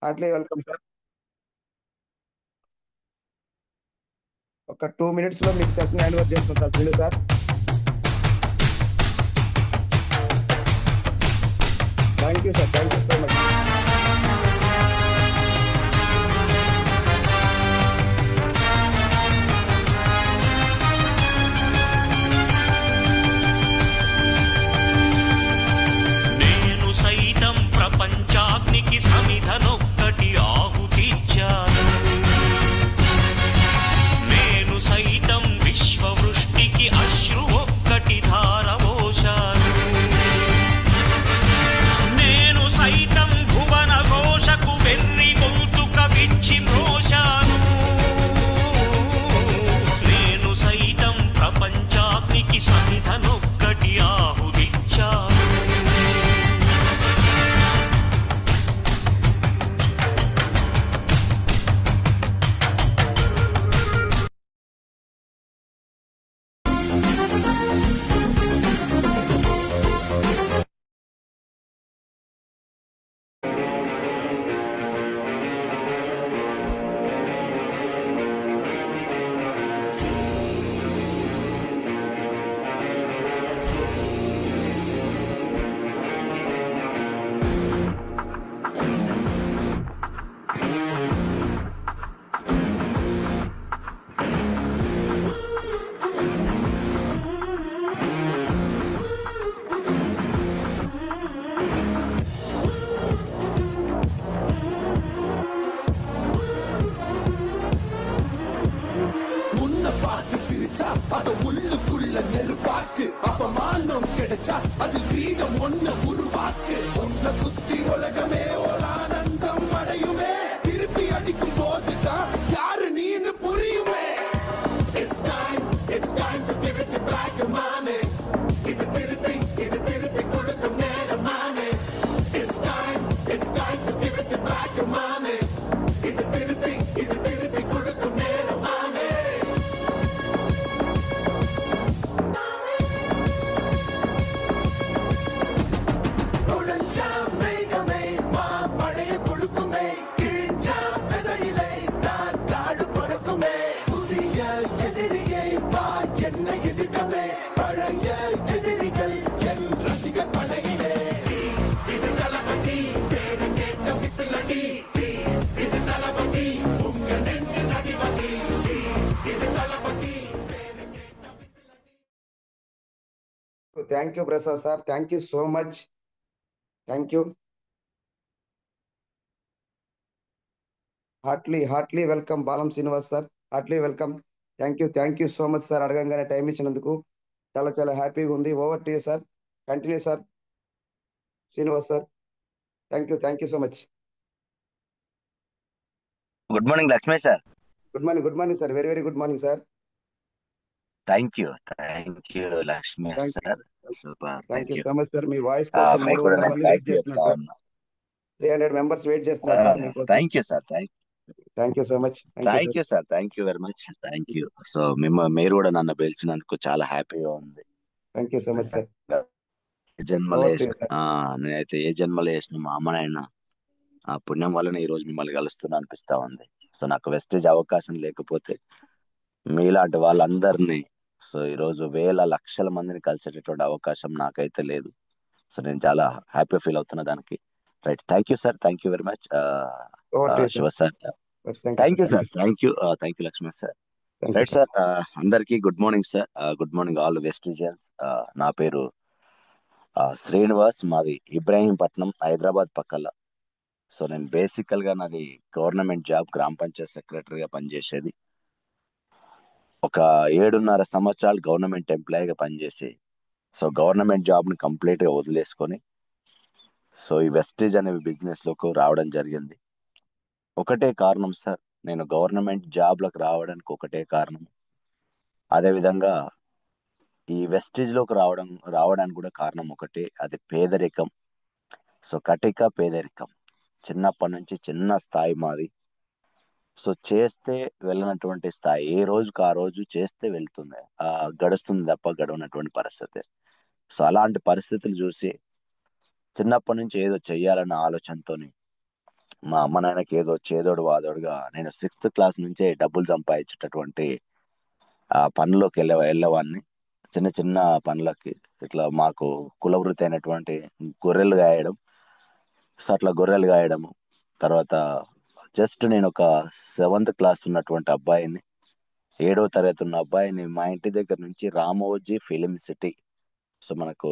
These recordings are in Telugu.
Hartley welcome sir. ఒక 2 minutes లో మీకు సెషన్ హ్యాండ్ ఓవర్ చేస్తాను sir. Srinu sir. Thank you sir. Thank you so much. నేను సైతం ప్రపంచాగ్నికి సమిధనొక్కటి ఆహుతిచ్చాను. నేను సైతం విశ్వవృష్టికి అశ్రు ఒక్కటి ధారవోశాను. నేను సైతం భువన ఘోషకు వెర్రి గొంతుక విచ్చి మ్రోశాను. నేను సైతం ప్రపంచాగ్నికి సమిధనొక్కటి ఆహుతిచ్చాను. உன்னை பார்த்து சிரிச்சா அத உள்ளுக்குள்ள நெருப்பாக்கு. அவமானம் கிடைச்சா அது கிரீடம் ஒண்ணு உருவாக்கு. உன்னை குத்தி உலகமே ஒரு ஆனந்தம் அடையுமே. திருப்பி அடிக்கும் போதுதான் யாரு நீன்னு புரியுமே. It's time to give it back, மாமே. இது திருப்பி கொடுக்கும் நேரம், மாமே. It's time to give it back, மாமே. இது திருப்பி கொடுக்கும் நேரம், மாமே. நுழைஞ்சா மேகமே மாமழையை கொடுக்குமே. கிழிஞ்சா விதையிலே தான் காடு பொறுக்குமே. புதிய எதிரியை வா என்ன எதிர்க்கவே. பழைய எதிரிகள் என் ரசிகர் படையிலே. இது தளபதி பேரு கேட்ட விசிலடி. இது தளபதி உங்க நெஞ்சு நடிபதி. இது தளபதி பேரு கேட்ட விசிலடி. Thank you Prasad sir. Thank you so much. Thank you. Heartly welcome Balam Srinivas sir. Heartly welcome. Thank you so much sir. అడగంగానే టైం ఇచ్చినందుకు చాలా చాలా హ్యాపీగా ఉంది. Over to you sir. Continue sir. Srinivas sir. Thank you so much. Good morning Lakshmi sir. Good morning sir. Very very good morning sir. Thank you Lakshmi Thank you. Sir. Super. Thank you you. So much sir. Me voice కోసం మీకు కూడా 300 నేను మంది థ్యాంక్ వెయిట్ యూ చేస్తున్నారు సార్. 300 మెంబర్స్ వెయిట్ చేస్తున్నారు సార్ మీకోసం. Thank you sir. Thank you so much. Thank you sir. Thank you very much. Thank you. So మీరు కూడా నన్ను పిలిచినందుకు చాలా హ్యాపీగా ఉంది. Thank you so much sir. జన్మలో ఓవర్ టు యూ సార్. నేనైతే ఏ జన్మలో వేసిన మా అమ్మ నాయన ఆ పుణ్యం వల్లనే ఈ రోజు మిమ్మల్ని కలుస్తున్నా అనిపిస్తా ఉంది. సో నాకు వెస్టేజ్ అవకాశం లేకపోతే మీలాంటి వాళ్ళందరినీ సో ఈరోజు వేల లక్షల మందిని కలిసేటటువంటి అవకాశం నాకైతే లేదు. సో నేను చాలా హ్యాపీ ఫీల్ అవుతున్నా దానికి. Right. Thank you sir. Thank you very much over to you Shiva sir. Thank you sir. Thank you Lakshmi sir. Right sir. అందరికీ good morning sir. Good morning all Vestigians. నా పేరు శ్రీనివాస్. మాది ఇబ్రాహీంపట్నం, హైదరాబాద్ పక్కల. సో నేను బేసికల్గా నాది గవర్నమెంట్ జాబ్, గ్రామ పంచాయత్ సెక్రటరీగా పనిచేసేది. ఒక 7.5 సంవత్సరాలు గవర్నమెంట్ ఎంప్లాయీగా పనిచేసి సో గవర్నమెంట్ జాబ్ని కంప్లీట్గా వదిలేసుకొని సో ఈ వెస్టేజ్ అనే బిజినెస్లోకి రావడం జరిగింది. ఒకటే కారణం సార్, నేను గవర్నమెంట్ జాబ్లకు రావడానికి ఒకటే కారణం. అదేవిధంగా ఈ వెస్టేజ్లోకి రావడానికి కూడా కారణం ఒకటే, అది పేదరికం. సో కటిక పేదరికం. చిన్నప్పటి నుంచి చిన్న స్థాయి మాది. సో చేస్తే వెళ్ళినటువంటి స్థాయి, ఏ రోజుకి ఆ రోజు చేస్తే వెళ్తుంది, గడుస్తుంది తప్ప గడవనటువంటి పరిస్థితి. సో అలాంటి పరిస్థితులు చూసి చిన్నప్పటి నుంచి ఏదో చెయ్యాలన్న ఆలోచనతో మా అమ్మ నాన్నకి ఏదో చేదోడు వాదోడుగా నేను 6th క్లాస్ నుంచే డబ్బులు సంపాదించేటటువంటి ఆ పనుల్లోకి వెళ్ళేవాడిని. చిన్న చిన్న పనులకి ఇట్లా మాకు కులవృత్తి అయినటువంటి గొర్రెలు గాయడం. సో అట్లా గొర్రెలు గాయడము. తర్వాత జస్ట్ నేను ఒక 7th క్లాస్ ఉన్నటువంటి అబ్బాయిని, 7వ తరగతి ఉన్న అబ్బాయిని మా ఇంటి దగ్గర నుంచి రామోజీ ఫిలిం సిటీ, సో మనకు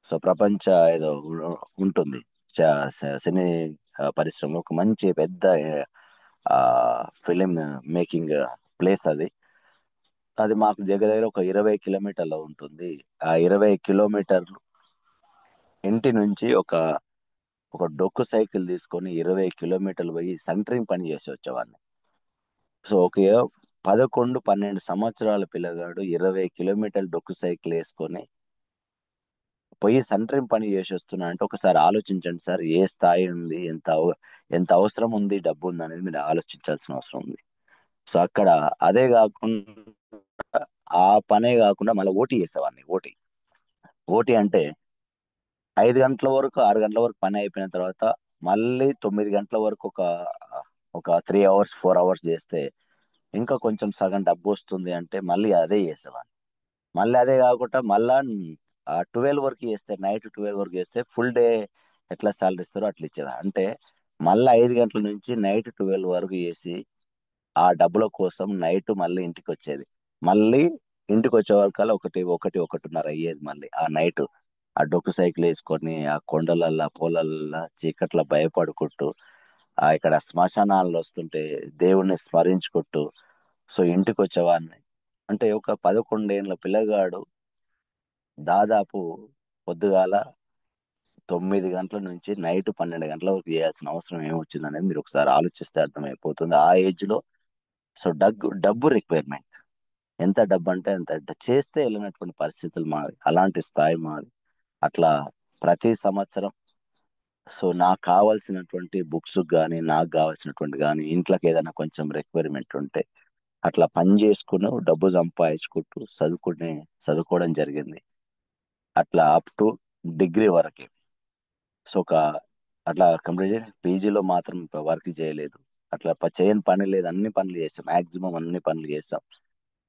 సో ప్రపంచ ఏదో ఉంటుంది సినీ పరిశ్రమలో ఒక మంచి పెద్ద ఫిలిం మేకింగ్ ప్లేస్ అది. అది మాకు దగ్గర దగ్గర ఒక 20 కిలోమీటర్లో ఉంటుంది. ఆ 20 కిలోమీటర్లు ఇంటి నుంచి ఒక ఒక డొక్కు సైకిల్ తీసుకొని 20 కిలోమీటర్లు పోయి సెంటరింగ్ పని చేసి వచ్చేవాడిని. సో ఒక 11, 12 సంవత్సరాల పిల్లగాడు 20 కిలోమీటర్లు డొక్కు సైకిల్ వేసుకొని పోయి సెంటరింగ్ పని చేసి వస్తున్నా అంటే ఒకసారి ఆలోచించండి సార్, ఏ స్థాయి ఉంది, ఎంత అవసరం ఉంది, డబ్బు ఉంది అనేది మీరు ఆలోచించాల్సిన అవసరం ఉంది. సో అక్కడ అదే కాకుండా ఆ పనే కాకుండా మళ్ళీ ఓటీ చేసేవాడిని. ఓటీ ఓటీ అంటే 5 గంటల వరకు 6 గంటల వరకు పని అయిపోయిన తర్వాత మళ్ళీ 9 గంటల వరకు ఒక 3 అవర్స్ 4 అవర్స్ చేస్తే ఇంకా కొంచెం సగం డబ్బు వస్తుంది అంటే మళ్ళీ అదే చేసేవాడిని. మళ్ళీ అదే కాకుండా మళ్ళా 12 వరకు చేస్తే, నైట్ 12 వరకు చేస్తే ఫుల్ డే ఎట్లా సాలరీ ఇస్తారో అట్లా ఇచ్చేవారు. అంటే మళ్ళీ 5 గంటల నుంచి నైట్ 12 వరకు చేసి ఆ డబ్బుల కోసం నైట్ మళ్ళీ ఇంటికి వచ్చేది. మళ్ళీ ఇంటికి వచ్చే వరకల్లా ఒకటిన్నర అయ్యేది. మళ్ళీ ఆ నైట్ ఆ డొక్కు సైకిల్ వేసుకొని ఆ కొండలల్లా పొలాలల్లా చీకట్ల భయపడుకుంటూ ఇక్కడ శ్మశానాలు వస్తుంటే దేవుణ్ణి స్మరించుకుంటూ సో ఇంటికి వచ్చేవాడిని. అంటే ఒక 11 ఏళ్ళ పిల్లగాడు దాదాపు పొద్దుగాల 9 గంటల నుంచి నైట్ 12 గంటల వరకు చేయాల్సిన అవసరం ఏమొచ్చింది అనేది మీరు ఒకసారి ఆలోచిస్తే అర్థమైపోతుంది. ఆ ఏజ్ లో సో డబ్బు రిక్వైర్మెంట్, ఎంత డబ్బు అంటే అంత చేస్తే వెళ్ళినటువంటి పరిస్థితులు మాది, అలాంటి స్థాయి మాది. అట్లా ప్రతి సంవత్సరం సో నాకు కావాల్సినటువంటి బుక్స్ కానీ, నాకు కావాల్సినటువంటి కానీ, ఇంట్లోకి ఏదైనా కొంచెం రిక్వైర్మెంట్ ఉంటే అట్లా పని చేసుకుని డబ్బు సంపాదించుకుంటూ చదువుకోవడం జరిగింది. అట్లా అప్ టు డిగ్రీ వరకే. సో అట్లా కంప్లీట్ పీజీలో మాత్రం వర్క్ చేయలేదు. అట్లా చేయని పని లేదు, అన్ని పనులు చేసాం, మాక్సిమం అన్ని పనులు చేసాం.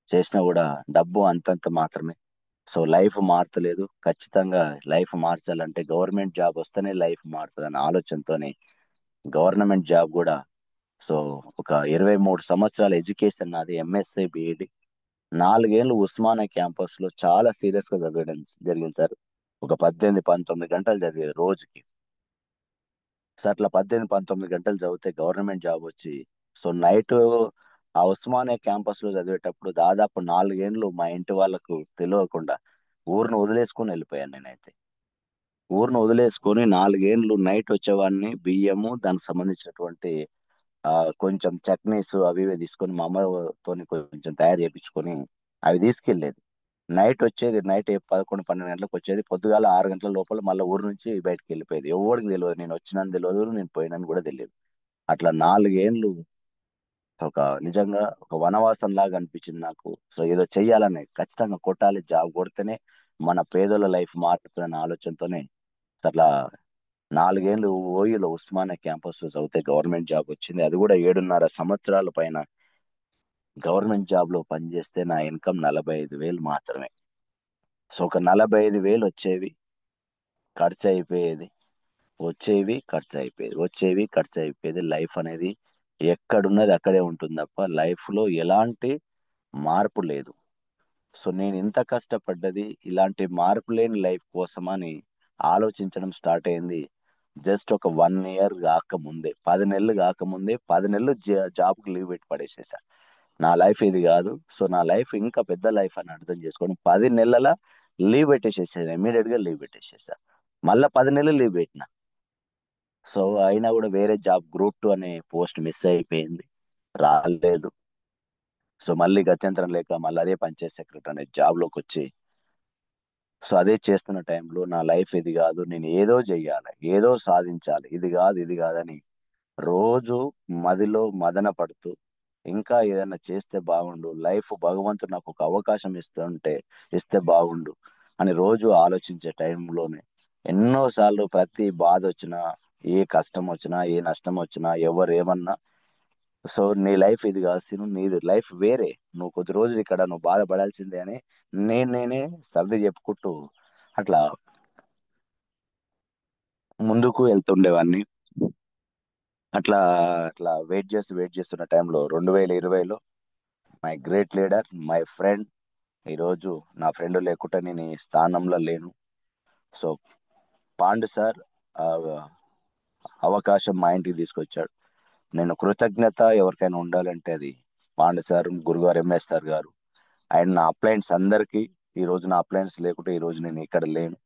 చేసినా కూడా డబ్బు అంతంత మాత్రమే. సో లైఫ్ మారతలేదు. ఖచ్చితంగా లైఫ్ మార్చాలంటే గవర్నమెంట్ జాబ్ వస్తేనే లైఫ్ మారుతుంది అనే ఆలోచనతోనే గవర్నమెంట్ జాబ్ కూడా సో ఒక 23 సంవత్సరాల ఎడ్యుకేషన్ నాది, ఎంఎస్సి బిఈడి. 4 ఏళ్ళు ఉస్మానియా క్యాంపస్ లో చాలా సీరియస్ గా చదవడం జరిగింది సార్. ఒక 18, 19 గంటలు చదివేది రోజుకి. సో అట్లా 18, 19 గంటలు చదివితే గవర్నమెంట్ జాబ్ వచ్చి సో నైట్ ఆ ఉస్మానియా క్యాంపస్ లో చదివేటప్పుడు దాదాపు 4 ఏళ్ళు మా ఇంటి వాళ్ళకు తెలియకుండా ఊరిని వదిలేసుకొని వెళ్ళిపోయాను నేనైతే. ఊరిని వదిలేసుకొని 4 ఏళ్ళు నైట్ వచ్చేవాడిని. బియ్యము, దానికి సంబంధించినటువంటి కొంచెం చట్నీస్ అవి ఇవి తీసుకొని మా అమ్మతో కొంచెం తయారు చేయించుకొని అవి తీసుకెళ్ళేది. నైట్ వచ్చేది, నైట్ 11, 12 గంటలకు వచ్చేది. పొద్దుగాల 6 గంటల లోపల మళ్ళీ ఊరు నుంచి బయటకు వెళ్ళిపోయేది. ఎవరికి తెలియదు, నేను వచ్చినాను తెలియదు, నేను పోయినాను కూడా తెలియదు. అట్లా 4 ఏళ్ళు నిజంగా ఒక వనవాసం లాగా అనిపించింది నాకు. సో ఏదో చెయ్యాలని, ఖచ్చితంగా కొట్టాలి, జాబ్ కొడితేనే మన పేదల లైఫ్ మారుతుందనే ఆలోచనతోనే అట్లా 4 ఏళ్ళు ఓయూలో ఉస్మానియా క్యాంపస్ చదివితే గవర్నమెంట్ జాబ్ వచ్చింది. అది కూడా 7.5 సంవత్సరాల పైన గవర్నమెంట్ జాబ్ లో పనిచేస్తే నా ఇన్కమ్ 45,000 మాత్రమే. సో ఒక 45,000 వచ్చేవి, ఖర్చు అయిపోయేది, వచ్చేవి ఖర్చు అయిపోయేది. లైఫ్ అనేది ఎక్కడున్నది అక్కడే ఉంటుంది తప్ప లైఫ్ లో ఎలాంటి మార్పు లేదు. సో నేను ఇంత కష్టపడ్డది ఇలాంటి మార్పు లేని లైఫ్ కోసమని ఆలోచించడం స్టార్ట్ అయింది జస్ట్ ఒక 1 ఇయర్ కాకముందే, 10 నెలలు కాకముందే. 10 నెలలు జాబ్కి లీవ్ పెట్టి పడేసేసా. నా లైఫ్ ఇది కాదు, సో నా లైఫ్ ఇంకా పెద్ద లైఫ్ అని అర్థం చేసుకొని 10 నెలల లీవ్ పెట్టేసేసాను, ఇమీడియట్ గా లీవ్ పెట్టేసేసా. మళ్ళీ 10 నెలలు లీవ్ పెట్టిన. సో అయినా కూడా వేరే జాబ్ గ్రూప్ 2 అనే పోస్ట్ మిస్ అయిపోయింది, రాలేదు. సో మళ్ళీ గత్యంతరం లేక మళ్ళీ అదే పంచాయత్ సెక్రటరీ అనే జాబ్ లోకి వచ్చి సో అదే చేస్తున్న టైంలో నా లైఫ్ ఇది కాదు, నేను ఏదో చెయ్యాలి, ఏదో సాధించాలి, ఇది కాదని రోజు మదిలో మదన పడుతూ ఇంకా ఏదైనా చేస్తే బాగుండు, లైఫ్ భగవంతుడు నాకు ఒక అవకాశం ఇస్తే బాగుండు అని రోజు ఆలోచించే టైంలోనే ఎన్నోసార్లు ప్రతి బాధ వచ్చినా ఏ కష్టం వచ్చినా ఏ నష్టం వచ్చినా ఎవరు ఏమన్నా, సో నీ లైఫ్ ఇది కాదు సీను, నీది లైఫ్ వేరే, నువ్వు కొద్ది రోజులు ఇక్కడ నువ్వు బాధపడాల్సిందే అని నేనే సర్ది చెప్పుకుంటూ అట్లా ముందుకు వెళ్తుండేవాడిని. అట్లా అట్లా వెయిట్ చేస్తున్న టైంలో 2020లో my great leader, my friend, ఈరోజు నా ఫ్రెండ్ లేకుండా నేను ఈ స్థానంలో లేను. సో పాండు సార్ ఆ అవకాశం మా ఇంటికి తీసుకొచ్చాడు. నేను కృతజ్ఞత ఎవరికైనా ఉండాలంటే అది పాండు సార్, గురుగారు ఎంఎస్ సార్ గారు. అండ్ నా అప్లయన్స్ అందరికీ, ఈ రోజు నా అప్లయన్స్ లేకుంటే ఈ రోజు నేను ఇక్కడ లేను.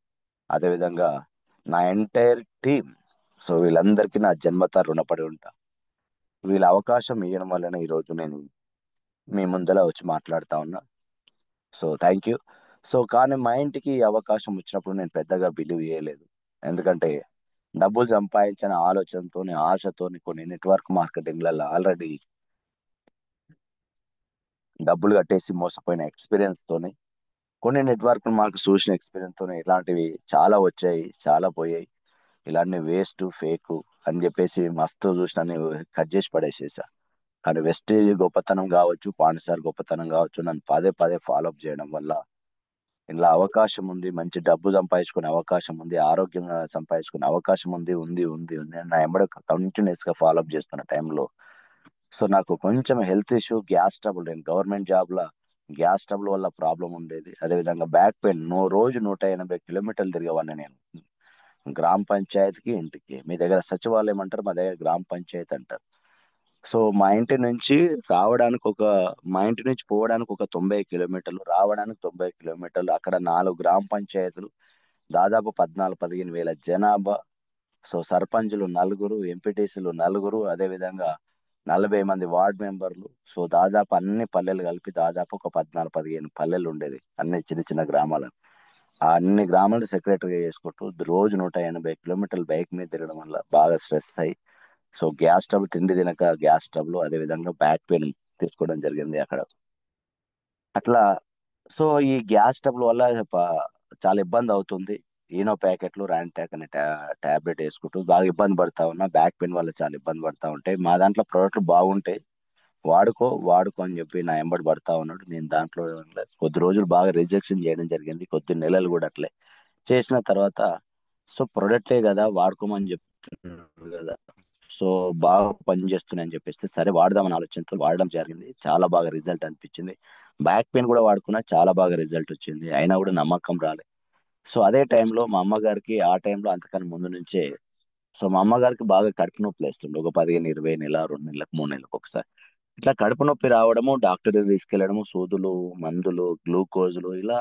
అదేవిధంగా నా ఎంటైర్ టీమ్, సో వీళ్ళందరికీ నా జన్మత రుణపడి ఉంటా. వీళ్ళ అవకాశం ఇవ్వడం వల్లనే ఈరోజు నేను మీ ముందర వచ్చి మాట్లాడుతా ఉన్నా. So thank you. సో కానీ మా ఇంటికి ఈ అవకాశం వచ్చినప్పుడు నేను పెద్దగా బిలీవ్ చేయలేదు. ఎందుకంటే డబ్బులు సంపాదించిన ఆలోచనతోని ఆశతోని కొన్ని నెట్వర్క్ మార్కెటింగ్లలో ఆల్రెడీ డబ్బులు కట్టేసి మోసపోయిన ఎక్స్పీరియన్స్ తోని, కొన్ని నెట్వర్క్ మాకు చూసిన ఎక్స్పీరియన్స్ తోని ఇలాంటివి చాలా వచ్చాయి, చాలా పోయాయి. ఇలాంటి వేస్ట్ ఫేక్ అని చెప్పేసి మస్తు చూసిన కట్ చేసి పడేసేసా. కానీ వెస్టేజ్ గొప్పతనం కావచ్చు, పాండ్సార్ గొప్పతనం కావచ్చు, నన్ను పదే పదే ఫాలో అప్ చేయడం వల్ల ఇలా అవకాశం ఉంది, మంచి డబ్బు సంపాదించుకునే అవకాశం ఉంది, ఆరోగ్యంగా సంపాదించుకునే అవకాశం ఉంది ఉంది ఉంది ఉంది అని నా ఎంబడ కంటిన్యూస్ గా ఫాలో అప్ చేస్తున్న టైంలో, సో నాకు కొంచెం హెల్త్ ఇష్యూ, గ్యాస్ ట్రబుల్, నేను గవర్నమెంట్ జాబ్ లా గ్యాస్ ట్రబుల్ వల్ల ప్రాబ్లం ఉండేది. అదేవిధంగా బ్యాక్ పెయిన్, రోజు 180 కిలోమీటర్లు తిరిగేవాడిని నేను, గ్రామ పంచాయతీకి ఇంటికి. మీ దగ్గర సచివాలయం అంటారు, మా దగ్గర గ్రామ పంచాయతీ అంటారు. సో మా ఇంటి నుంచి పోవడానికి ఒక 90 కిలోమీటర్లు, రావడానికి 90 కిలోమీటర్లు, అక్కడ 4 గ్రామ పంచాయతీలు, దాదాపు 14-15 వేల జనాభా. సో సర్పంచులు నలుగురు, ఎంపీటీసీలు నలుగురు, అదేవిధంగా 40 మంది వార్డ్ మెంబర్లు. సో దాదాపు అన్ని పల్లెలు కలిపి దాదాపు ఒక 14-15 పల్లెలు ఉండేది, అన్ని చిన్న చిన్న గ్రామాలు. ఆ అన్ని గ్రామాలు సెక్రటరీగా చేసుకుంటూ రోజు 180 కిలోమీటర్లు బైక్ మీద తిరగడం వల్ల బాగా స్ట్రెస్ అయ్యి, సో గ్యాస్ ట్రబుల్, తిండి తినక గ్యాస్ ట్రబుల్, అదేవిధంగా బ్యాక్ పెయిన్ తీసుకోవడం జరిగింది అక్కడ. అట్లా సో ఈ గ్యాస్ ట్రబుల్ వల్ల చాలా ఇబ్బంది అవుతుంది. ఈనో ప్యాకెట్లు, ర్యాంటాక్ అనే టాబ్లెట్ వేసుకుంటూ బాగా ఇబ్బంది పడతా ఉన్నా. బ్యాక్ పెయిన్ వల్ల చాలా ఇబ్బంది పడతా ఉంటాయి. మా దాంట్లో ప్రోడక్ట్లు బాగుంటాయి, వాడుకో వాడుకో అని చెప్పి నా ఎంబడి పడతా ఉన్నాడు. నేను దాంట్లో కొద్ది రోజులు బాగా రిజెక్షన్ చేయడం జరిగింది, కొద్ది నెలలు కూడా అట్లే చేసిన తర్వాత, సో ప్రొడక్టే కదా వాడుకోమని చెప్తున్నాడు కదా, సో బాగా పనిచేస్తున్నాయి అని చెప్పేస్తే సరే వాడదామని ఆలోచనతో వాడడం జరిగింది. చాలా బాగా రిజల్ట్ అనిపించింది. బ్యాక్ పెయిన్ కూడా వాడుకున్నా, చాలా బాగా రిజల్ట్ వచ్చింది. అయినా కూడా నమ్మకం రాలే. సో అదే టైంలో మా అమ్మగారికి, ఆ టైంలో అంతకన్నా ముందు నుంచే, సో మా అమ్మగారికి బాగా కడుపు నొప్పి లేస్తుండే, ఒక 15-20 నెల, 2 నెలలకు 3 నెలలకు ఒకసారి ఇట్లా కడుపు నొప్పి రావడము, డాక్టర్ దగ్గర తీసుకెళ్లడము, సూదులు, మందులు, గ్లూకోజులు, ఇలా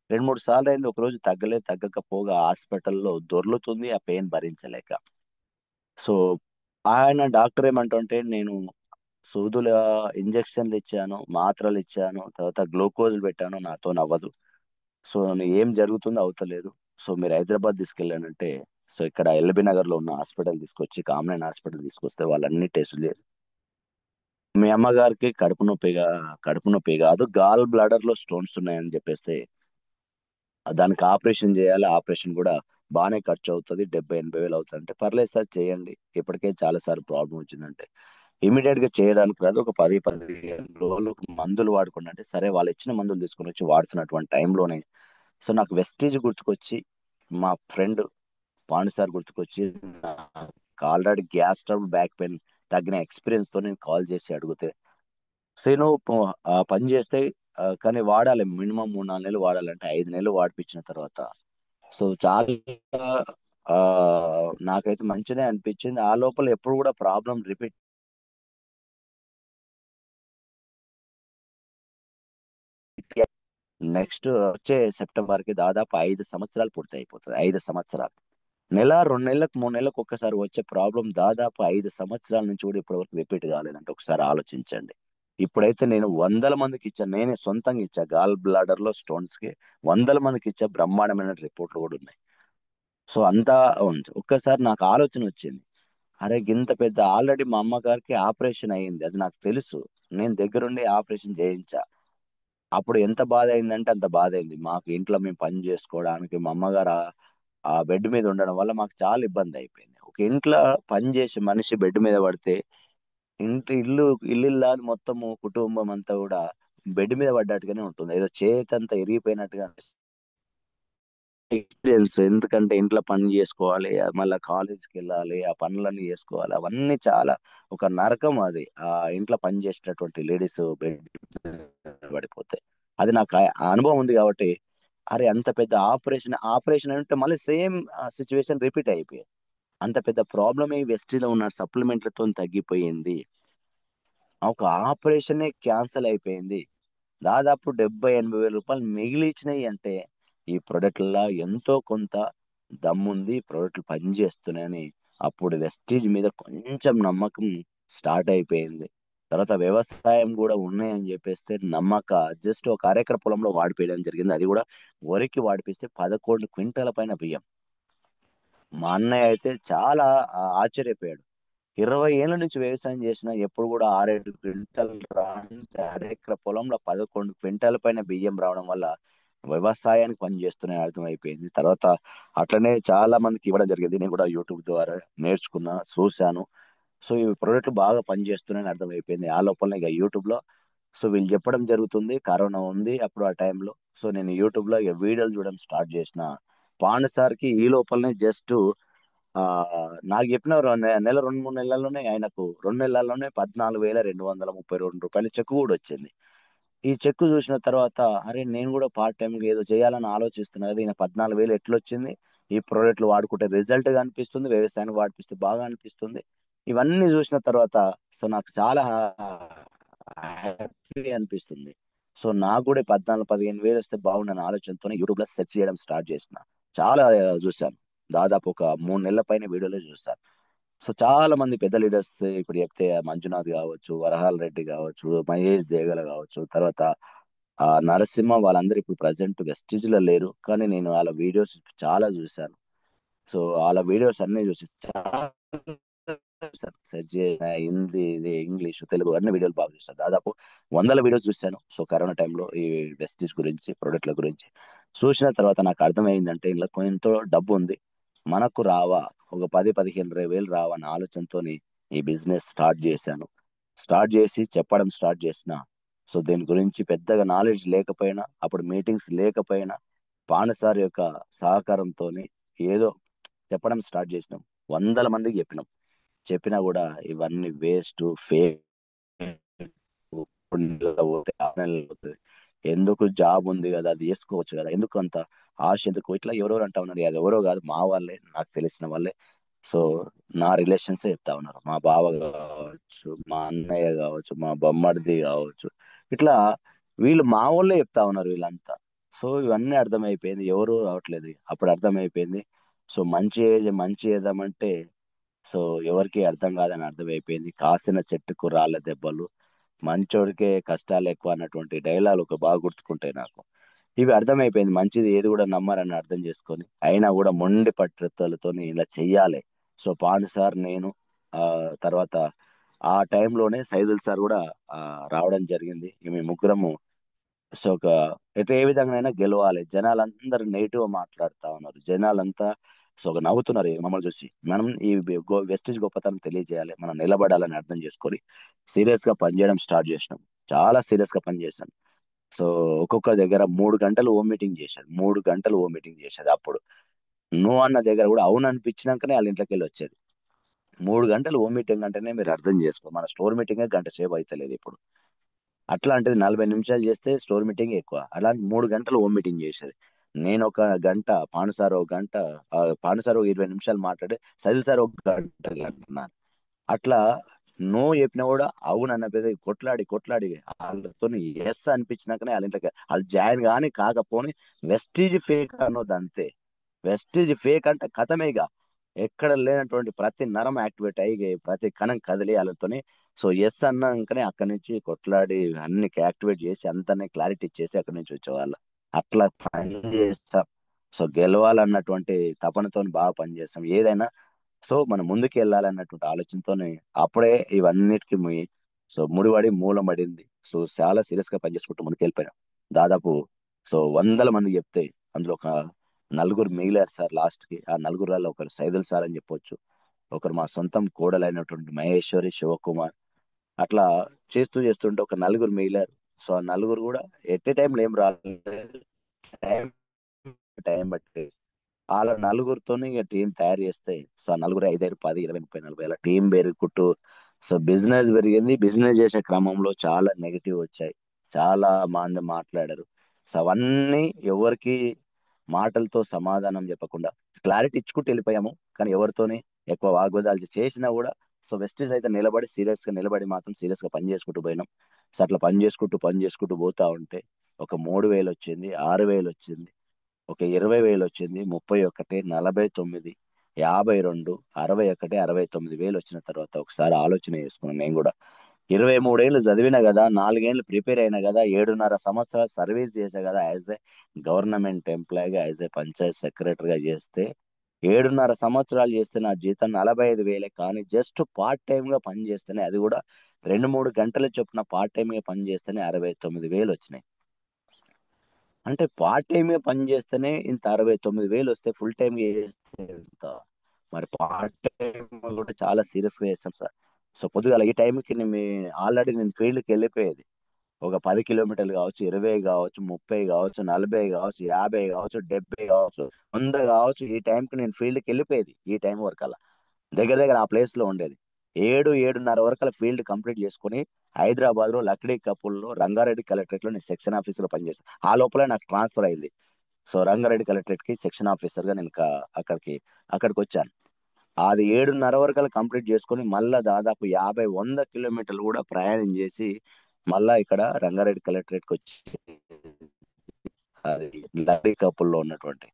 2-3 సార్లు అయింది. ఒకరోజు తగ్గకపోగా హాస్పిటల్లో దొర్లుతుంది ఆ పెయిన్ భరించలేక. సో ఆయన డాక్టర్ ఏమంటుంటే, నేను సూదుల ఇంజక్షన్లు ఇచ్చాను, మాత్రలు ఇచ్చాను, తర్వాత గ్లూకోజులు పెట్టాను, నాతో అవ్వదు. సో ఏం జరుగుతుందో అవుతలేదు. సో మీరు హైదరాబాద్ తీసుకెళ్ళానంటే, సో ఇక్కడ ఎల్బీ నగర్ లో ఉన్న హాస్పిటల్ తీసుకొచ్చి, కామన్ హాస్పిటల్ తీసుకొస్తే వాళ్ళు అన్ని టెస్టులు చేసి, మీ అమ్మగారికి కడుపు నొప్పి కాదు, గాల్ బ్లాడర్ లో స్టోన్స్ ఉన్నాయని చెప్పేస్తే దానికి ఆపరేషన్ చేయాలి, ఆపరేషన్ కూడా బాగానే ఖర్చు అవుతుంది, 70-80 వేలు అవుతుంది. అంటే పర్లేదు సార్ చేయండి, ఇప్పటికే చాలా సార్లు ప్రాబ్లం వచ్చిందంటే ఇమీడియట్ గా చేయడానికి రాదు, ఒక 10-15 రోజులు మందులు వాడుకోండి అంటే సరే, వాళ్ళు ఇచ్చిన మందులు తీసుకొని వచ్చి వాడుతున్నటువంటి టైంలోనే, సో నాకు వెస్టేజ్ గుర్తుకొచ్చి, మా ఫ్రెండ్ పాండు సార్ గుర్తుకొచ్చి, నాకు already gas trouble, back pain తగ్గిన ఎక్స్పీరియన్స్ తో నేను కాల్ చేసి అడిగితే, సేను పని చేస్తే కానీ వాడాలి, మినిమం 3-4 నెలలు వాడాలంటే 5 నెలలు వాడిపించిన తర్వాత, సో చాలా ఆ, నాకైతే మంచిగా అనిపించింది. ఆ లోపల ఎప్పుడు కూడా ప్రాబ్లం రిపీట్. నెక్స్ట్ వచ్చే సెప్టెంబర్ కి దాదాపు 5 సంవత్సరాలు పూర్తి అయిపోతుంది. 5 సంవత్సరాలు, 1-2 నెలలకు 3 నెలలకు ఒక్కసారి వచ్చే ప్రాబ్లం దాదాపు 5 సంవత్సరాల నుంచి కూడా ఇప్పటి వరకు రిపీట్ కాలేదంటే ఒకసారి ఆలోచించండి. ఇప్పుడైతే నేను 100 మందికి ఇచ్చాను, నేనే సొంతంగా ఇచ్చా, గాల్ బ్లాడర్ లో స్టోన్స్ కి 100 మందికి ఇచ్చా, బ్రహ్మాండమైన రిపోర్ట్లు కూడా ఉన్నాయి. సో అంతా ఉంది. ఒక్కసారి నాకు ఆలోచన వచ్చింది, అరే ఇంత పెద్ద, ఆల్రెడీ మా అమ్మగారికి ఆపరేషన్ అయ్యింది, అది నాకు తెలుసు, నేను దగ్గరుండి ఆపరేషన్ చేయించా. అప్పుడు ఎంత బాధ అయిందంటే అంత బాధ అయింది మాకు. ఇంట్లో మేము పని చేసుకోవడానికి మా అమ్మగారు ఆ బెడ్ మీద ఉండడం వల్ల మాకు చాలా ఇబ్బంది అయిపోయింది. ఒక ఇంట్లో పని చేసే మనిషి బెడ్ మీద పడితే ఇల్లు ఇల్లిల్లాలు మొత్తము కుటుంబం అంతా కూడా బెడ్ మీద పడ్డట్టుగానే ఉంటుంది. ఏదో చేతంతా ఇరిగిపోయినట్టుగా ఎక్స్పీరియన్స్. ఎందుకంటే ఇంట్లో పని చేసుకోవాలి, మళ్ళీ కాలేజ్కి వెళ్ళాలి, ఆ పనులన్నీ చేసుకోవాలి, అవన్నీ చాలా ఒక నరకం అది. ఆ ఇంట్లో పని చేసేటటువంటి లేడీస్ బెడ్ పడిపోతే అది నాకు ఆ అనుభవం ఉంది కాబట్టి, అరే అంత పెద్ద ఆపరేషన్ ఆపరేషన్ అంటే మళ్ళీ సేమ్ సిచ్యువేషన్ రిపీట్ అయిపోయింది. అంత పెద్ద ప్రాబ్లమ్ ఈ వెస్టిలో ఉన్న సప్లిమెంట్లతో తగ్గిపోయింది. ఒక ఆపరేషనే క్యాన్సిల్ అయిపోయింది. దాదాపు 70,000-80,000 మిగిలిచ్చినాయి అంటే ఈ ప్రొడక్ట్‌ల ఎంతో కొంత దమ్ముంది. ప్రొడక్ట్‌లు పనిచేస్తున్నాయని అప్పుడు వెస్టీజ్ మీద కొంచెం నమ్మకం స్టార్ట్ అయిపోయింది. తర్వాత వ్యవసాయం గూడా ఉన్నాయని జెప్పేస్తే జస్ట్ ఒక అరెకర పొలంలో వాడిపోయడం జరిగింది. అది గూడా వరికి వాడిపిస్తే 11 క్వింటాల పైన బియ్యం. మా అన్నయ్య అయితే చాలా ఆశ్చర్యపోయాడు. 20 ఏళ్ల నుంచి వ్యవసాయం చేసినా ఎప్పుడు కూడా 6, 7 క్వింటాల్ రాని అరెకర పొలంలో 11 క్వింటాల పైన బియ్యం రావడం వల్ల వ్యవసాయానికి పని చేస్తున్నాయని అర్థమైపోయింది. తర్వాత అట్లనే చాలా మందికి ఇవ్వడం జరిగింది. నేను కూడా యూట్యూబ్ ద్వారా నేర్చుకున్నా, చూశాను. సో, ఈ ప్రొడక్ట్‌లు బాగా పనిచేస్తున్నాయని అర్థమైపోయింది. ఆ లోపలనే ఇగ యూట్యూబ్‌లో వీళ్ళు చెప్పడం జరుగుతుంది. కరోనా ఉంది అప్పుడు ఆ టైంలో. నేను యూట్యూబ్‌లో ఇగ వీడియోలు చూడడం స్టార్ట్ చేసిన. పాండ్ సార్‌కి ఈ లోపలనే జస్ట్ నాకు చెప్పిన నెల 2, 3 నెలల్లోనే ఆయనకు 2 నెలల్లోనే రూ. 14,232 చెక్ కూడా వచ్చింది. ఈ చెక్ చూసిన తర్వాత అరే! నేను కూడా పార్ట్ టైమ్‌గా ఏదో చేయాలని ఆలోచిస్తున్నా కదా! ఈయన 14,000 ఎట్లొచ్చింది? ఈ ప్రొడక్ట్‌లు వాడుకుంటే రిజల్ట్ కనిపిస్తుంది. వ్యవసాయానికి వాడిపిస్తే బాగా అనిపిస్తుంది. ఇవన్నీ చూసిన తర్వాత నాకు చాలా హ్యాపీ అనిపిస్తుంది. నాకు కూడా 14, 15,000 వస్తే బాగుండని ఆలోచనతోనే యూట్యూబ్‌లో సెర్చ్ చేయడం స్టార్ట్ చేసిన. చాలా చూసాను. దాదాపు ఒక 3 నెలల పైన వీడియోలే చూసాను. చాలా మంది పెద్ద లీడర్స్ ఇప్పుడు చెప్తే మంజునాథ్ గావచ్చు, వరహాల రెడ్డి గావచ్చు, మహేష్ దేగల గావచ్చు, తర్వాత నరసింహ వాళ్ళందరూ ఇప్పుడు ప్రెజెంట్ వెస్టిజ్‌లో లేరు. కానీ నేను ఆళ్ళ వీడియోస్ చాలా జూసాను. ఆళ్ళ వీడియోస్ అన్నీ జూసి చాలా చూసాను. సెర్చ్ చేసిన హిందీ, ఇంగ్లీషు, తెలుగు అన్ని వీడియోలు బాగా చూసాను. దాదాపు వందల వీడియోస్ చూసాను. కరోనా టైంలో ఈ వెస్టీజ్ గురించి, ప్రొడక్ట్‌ల గురించి. చూసిన తర్వాత నాకు అర్థమైందంటే ఇందులో ఎంతో డబ్బుంది. మనకు రావా ఒక 10, 15, 20,000 రావా అన్న ఆలోచనతోని ఈ బిజినెస్ స్టార్ట్ చేశాను. స్టార్ట్ చేసి చెప్పడం స్టార్ట్ చేసిన. దీని గురించి పెద్దగా నాలెడ్జ్ లేకపోయినా, అప్పుడు మీటింగ్స్ లేకపోయినా, పాండు సార్ యొక్క సహకారంతోని ఏదో చెప్పడం స్టార్ట్ చేసినాం. వందల మందికి చెప్పినాం. చెప్పినా గూడా ఇవన్నీ వేస్టు, ఫేక్ పోతే 6 నెలలు పోతది. ఎందుకు జాబ్ ఉంది గదా! అది జేసుకోవచ్చు గదా! ఎందుకు అంత ఆశ ఎందుకు? ఇట్లా ఎవరెవరో అంటా ఉన్నారు. అది ఎవరో గాదు మా వాళ్ళే. నాకు తెలిసిన వాళ్ళే. సో, నా రిలేషన్సే చెప్తా ఉన్నారు. మా బావ గావచ్చు, మా అన్నయ్య గావచ్చు, మా బమ్మర్ది గావచ్చు. ఇట్లా వీళ్ళు మా వోళ్ళే చెప్తా ఉన్నారు వీళ్ళంతా. ఇవన్నీ అర్థమైపోయింది. ఎవరు రావట్లేదు. అప్పుడు అర్థమైపోయింది. మంచి చేద్దామంటే సో, ఎవరికీ అర్థం కాదని అర్థమైపోయింది. కాసిన చెట్టుకు రాళ్ళ దెబ్బలు, మంచోడికే కష్టాలెక్కువ అన్నటువంటి డైలాగులు బాగా గుర్తుకుంటాయి నాకు. ఇవి అర్థమైపోయింది. మంచిది ఏది గూడా నమ్మరని అర్థం చేసుకొని, అయినా గూడా మొండి పట్టుదలతోని ఇలా చెయ్యాలి. పాండు సార్, నేను తర్వాత ఆ టైంలోనే సైదుల్ సార్ గూడా రావడం జరిగింది. మేము ముగ్గురము సో, ఒక ఏ విధంగానైనా గెలవాలి. జనాలందరూ నెగెటివ్‌గా మాట్లాడుతా ఉన్నారు. జనాలంతా నవ్వుతున్నారు మమ్మల్ని చూసి. మనం ఈ వెస్టీజ్ గొప్పతనం తెలియజేయాలి. మనం నిలబడాలని అర్థం చేసుకొని, సీరియస్‌గా పనిచేయడం స్టార్ట్ చేసినాం. చాలా సీరియస్‌గా పనిచేశాను. సో, ఒక్కొక్క దగ్గర 3 గంటలు ఓ మీటింగ్ చేసేది. 3 గంటలు ఓ మీటింగ్ చేసేది అప్పుడు. నో అన్న దగ్గర గూడా అవుననిపించినంకనే ఆళ్ళ ఇంట్లకెళ్ళొచ్చేది. 3 గంటలు ఓ మీటింగ్ అంటేనే మీరు అర్థం చేసుకో. మన స్టోర్ మీటింగే గంట సేపు అయితలేదు ఇప్పుడు. అట్లాంటిది 40 నిమిషాలు చేస్తే స్టోర్ మీటింగే ఎక్కువ. అలాంటి 3 గంటలు హోమ్ మీటింగ్ చేసేది. నేనొక గంట, పాండు సార్ ఒక గంట, పాండు సార్ ఒక 20 నిమిషాలు మాట్లాడి, సజిల్ సార్ ఒక గంట గంటన్నర. అట్లా నో చెప్పినా గూడా అవునన్న పెద కొట్లాడి, కొట్లాడి ఆళ్ళతోని యెస్ అనిపించినాకనే ఆళ్ళ ఇంట్లకి ఆళ్ళు జాయిన్ గాని కాకపోని వెస్టీజ్ ఫేక్ అనొద్దంతే. వెస్టీజ్ ఫేక్ అంటే ఖతమే ఇగ. ఎక్కడ లేనటువంటి ప్రతి నరం యాక్టివేట్ అయ్యి, ప్రతి కణం కదిలి ఆళ్ళతోని యెస్ అన్నాంకనే అక్కడి నుంచి కొట్లాడి అన్ని యాక్టివేట్ చేసి అంతనే క్లారిటీ ఇచ్చేసి అక్కడి నుంచి వచ్చేవాళ్ళం. అట్లా పని చేస్తాం. గెలవాలన్నటువంటి తపనతోని బాగా పనిచేస్తాం. ఏదైనా మనం ముందుకెళ్ళాలన్నటువంటి ఆలోచనతోని అప్పుడే ఇవన్నిటికి ముడిపడి మూలం పడింది. చాలా సీరియస్‌గా పనిచేసుకుంటూ ముందుకెళ్ళిపోయాం. దాదాపు వందల మందికి చెప్తే అందులో ఒక నలుగురు మిగిలారు సార్ లాస్ట్కి. ఆ నలుగురులో ఒకరు సైదుల్ సార్ అని చెప్పొచ్చు, ఒకరు మా సొంతం కోడలైనటువంటి మహేశ్వరి, శివకుమార్. అట్లా చేస్తూ చేస్తుంటే ఒక నలుగురు మిగిలారు. సో ఆ నలుగురు కూడా ఎట్ ఏ టైంలో ఏం రాలేదు, టైం టైం బట్టి వాళ్ళ నలుగురితోనే ఇక టీం తయారు చేస్తే, సో ఆ నలుగురు 5, 10, 20, 30, 40 అలా టీం పెరుగుకుంటూ సో బిజినెస్ పెరిగింది. బిజినెస్ చేసే క్రమంలో చాలా నెగిటివ్ వచ్చాయి, చాలా మంది మాట్లాడారు. సో అవన్నీ ఎవరికి మాటలతో సమాధానం చెప్పకుండా క్లారిటీ ఇచ్చుకుంటూ వెళ్ళిపోయాము. కానీ ఎవరితోని ఎక్కువ వాగ్వాదాలు చేసినా కూడా సో వెస్టీజ్ అయితే నిలబడి సీరియస్ గా నిలబడి మాత్రం సీరియస్ గా పని చేసుకుంటూ పోయినాం. సో అట్లా పని చేసుకుంటూ పోతా ఉంటే ఒక 3,000 వచ్చింది, 6,000 వచ్చింది, ఒక 20,000 వచ్చింది, 31, 49, 52, 61, 69,000 వచ్చిన తర్వాత ఒకసారి ఆలోచన చేసుకున్నాను నేను కూడా. 23 ఏళ్ళు చదివినా కదా, 4 ఏళ్ళు ప్రిపేర్ అయినా కదా, 7.5 సంవత్సరాలు సర్వీస్ చేసా కదా యాజ్ ఏ గవర్నమెంట్ ఎంప్లాయీగా, యాజ్ ఏ పంచాయత్ సెక్రటరీగా చేస్తే, 7.5 సంవత్సరాలు చేస్తే నా జీతం 45,000. కానీ జస్ట్ పార్ట్ టైం గా పని చేస్తేనే, అది కూడా 2, 3 గంటల చొప్పున పార్ట్ టైం గా పని చేస్తేనే 69,000 వచ్చినాయి. అంటే పార్ట్ టైం పని చేస్తేనే ఇంత 69,000 వస్తే ఫుల్ టైం చేస్తే ఎంత? మరి పార్ట్ టైం కూడా చాలా సీరియస్ గా చేస్తాం సార్. సో పొద్దుగాల ఈ టైంకి ఆల్రెడీ నేను ఫీల్డ్కి వెళ్ళిపోయేది. ఒక 10 కిలోమీటర్లు కావచ్చు, 20 కావచ్చు, 30 కావచ్చు, 40 కావచ్చు, 50 కావచ్చు, 70 కావచ్చు, 100 కావచ్చు, ఈ టైంకి నేను ఫీల్డ్కి వెళ్ళిపోయేది. ఈ టైం వరకు అలా దగ్గర దగ్గర ఆ ప్లేస్ లో ఉండేది. 7, 7:30 వరకు అలా ఫీల్డ్ కంప్లీట్ చేసుకుని హైదరాబాద్ లో లక్డీ కపూల్లో రంగారెడ్డి కలెక్టరేట్ లో నేను సెక్షన్ ఆఫీసర్ లో పనిచేస్తాను. ఆ లోపల నాకు ట్రాన్స్ఫర్ అయింది. సో రంగారెడ్డి కలెక్టరేట్ కి సెక్షన్ ఆఫీసర్ గా నేను అక్కడికి వచ్చాను. అది 7:30 వరకు అలా కంప్లీట్ చేసుకొని మళ్ళా దాదాపు 50, 100 కిలోమీటర్లు కూడా ప్రయాణం చేసి మళ్ళా ఇక్కడ రంగారెడ్డి కలెక్టరేట్ కి వచ్చి అది లక్డీ కపూల్లో ఉన్నటువంటి,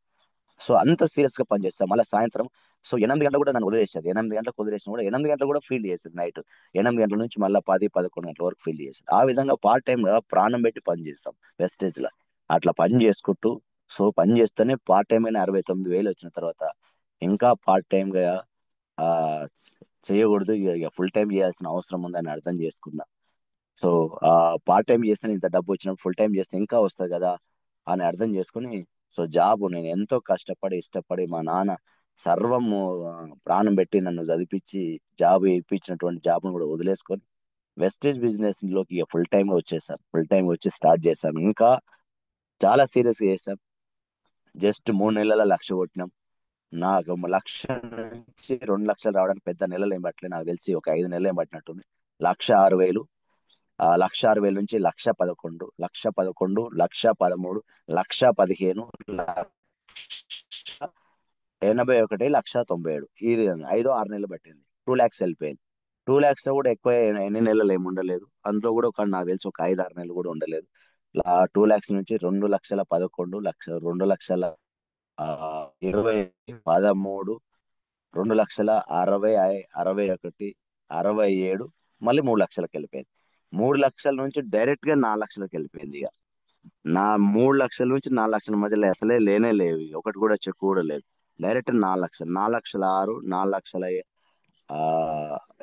సో అంత సీరియస్ గా పనిచేస్తాం. మళ్ళీ సాయంత్రం సో 8 గంటలు కూడా నన్ను వదిలేసేది. 8 గంటలకు వదిలేసిన కూడా 8 గంటలు కూడా ఫీల్డ్ చేసేది. నైట్ 8 గంటల నుంచి మళ్ళీ 10, 11 గంటల వరకు ఫీల్డ్ చేసేది. ఆ విధంగా పార్ట్ టైం గా ప్రాణం పెట్టి పని చేస్తాం వెస్టేజ్ లో. అట్లా పని చేసుకుంటూ సో పని చేస్తేనే పార్ట్ టైం అయినా 69,000 వచ్చిన తర్వాత ఇంకా పార్ట్ టైం గా ఆ చేయకూడదు, ఇక ఫుల్ టైం చేయాల్సిన అవసరం ఉందని అర్థం చేసుకున్నా. సో ఆ పార్ట్ టైం చేస్తే ఇంత డబ్బు వచ్చినప్పుడు ఫుల్ టైం చేస్తే ఇంకా వస్తుంది కదా అని అర్థం చేసుకుని, సో జాబ్ నేను ఎంతో కష్టపడి ఇష్టపడి మా నాన్న సర్వము ప్రాణం పెట్టి నన్ను చదివించి జాబ్ ఇప్పించినటువంటి జాబ్ను కూడా వదిలేసుకొని వెస్టేజ్ బిజినెస్ లోకి ఇక ఫుల్ టైమ్ గా వచ్చేసాం. ఫుల్ టైం వచ్చి స్టార్ట్ చేసాం. ఇంకా చాలా సీరియస్ గా చేసాం. జస్ట్ 3 నెలల లక్ష కొట్టినాం. నాకు 1,00,000 నుంచి 2 లక్షలు రావడానికి పెద్ద నెలలు ఏం పట్టలేదు, నాకు తెలిసి ఒక 5 నెలలు ఏం పట్టినట్టుంది. 1,06,000, ఆ 1,06,000 నుంచి 1,11,000, 1,11,000, 1,13,000, 1,15,000, 1,81, 1,97. ఇది 5, 6 నెలలు పట్టింది. 2 lakhs వెళ్ళిపోయింది. 2 lakhs లో కూడా ఎక్కువ ఎన్ని నెలలు ఏమి ఉండలేదు. అందులో కూడా నాకు తెలిసి ఒక 5, 6 నెలలు కూడా ఉండలేదు. 2 lakhs నుంచి 2,11,000, 2,20, 13, 2,60,, 61, 67, మళ్ళీ 3 లక్షలకు వెళ్ళిపోయింది. 3 లక్షల నుంచి డైరెక్ట్ గా 4 లక్షలకు వెళ్ళిపోయింది. ఇక నా 3 లక్షల నుంచి 4 లక్షల మధ్యలో అసలే లేనే లేవు, ఇక ఒకటి కూడా చెక్కు కూడా లేదు. డైరెక్ట్ 4 లక్షలు, 4,06,000, 4 లక్షల ఆ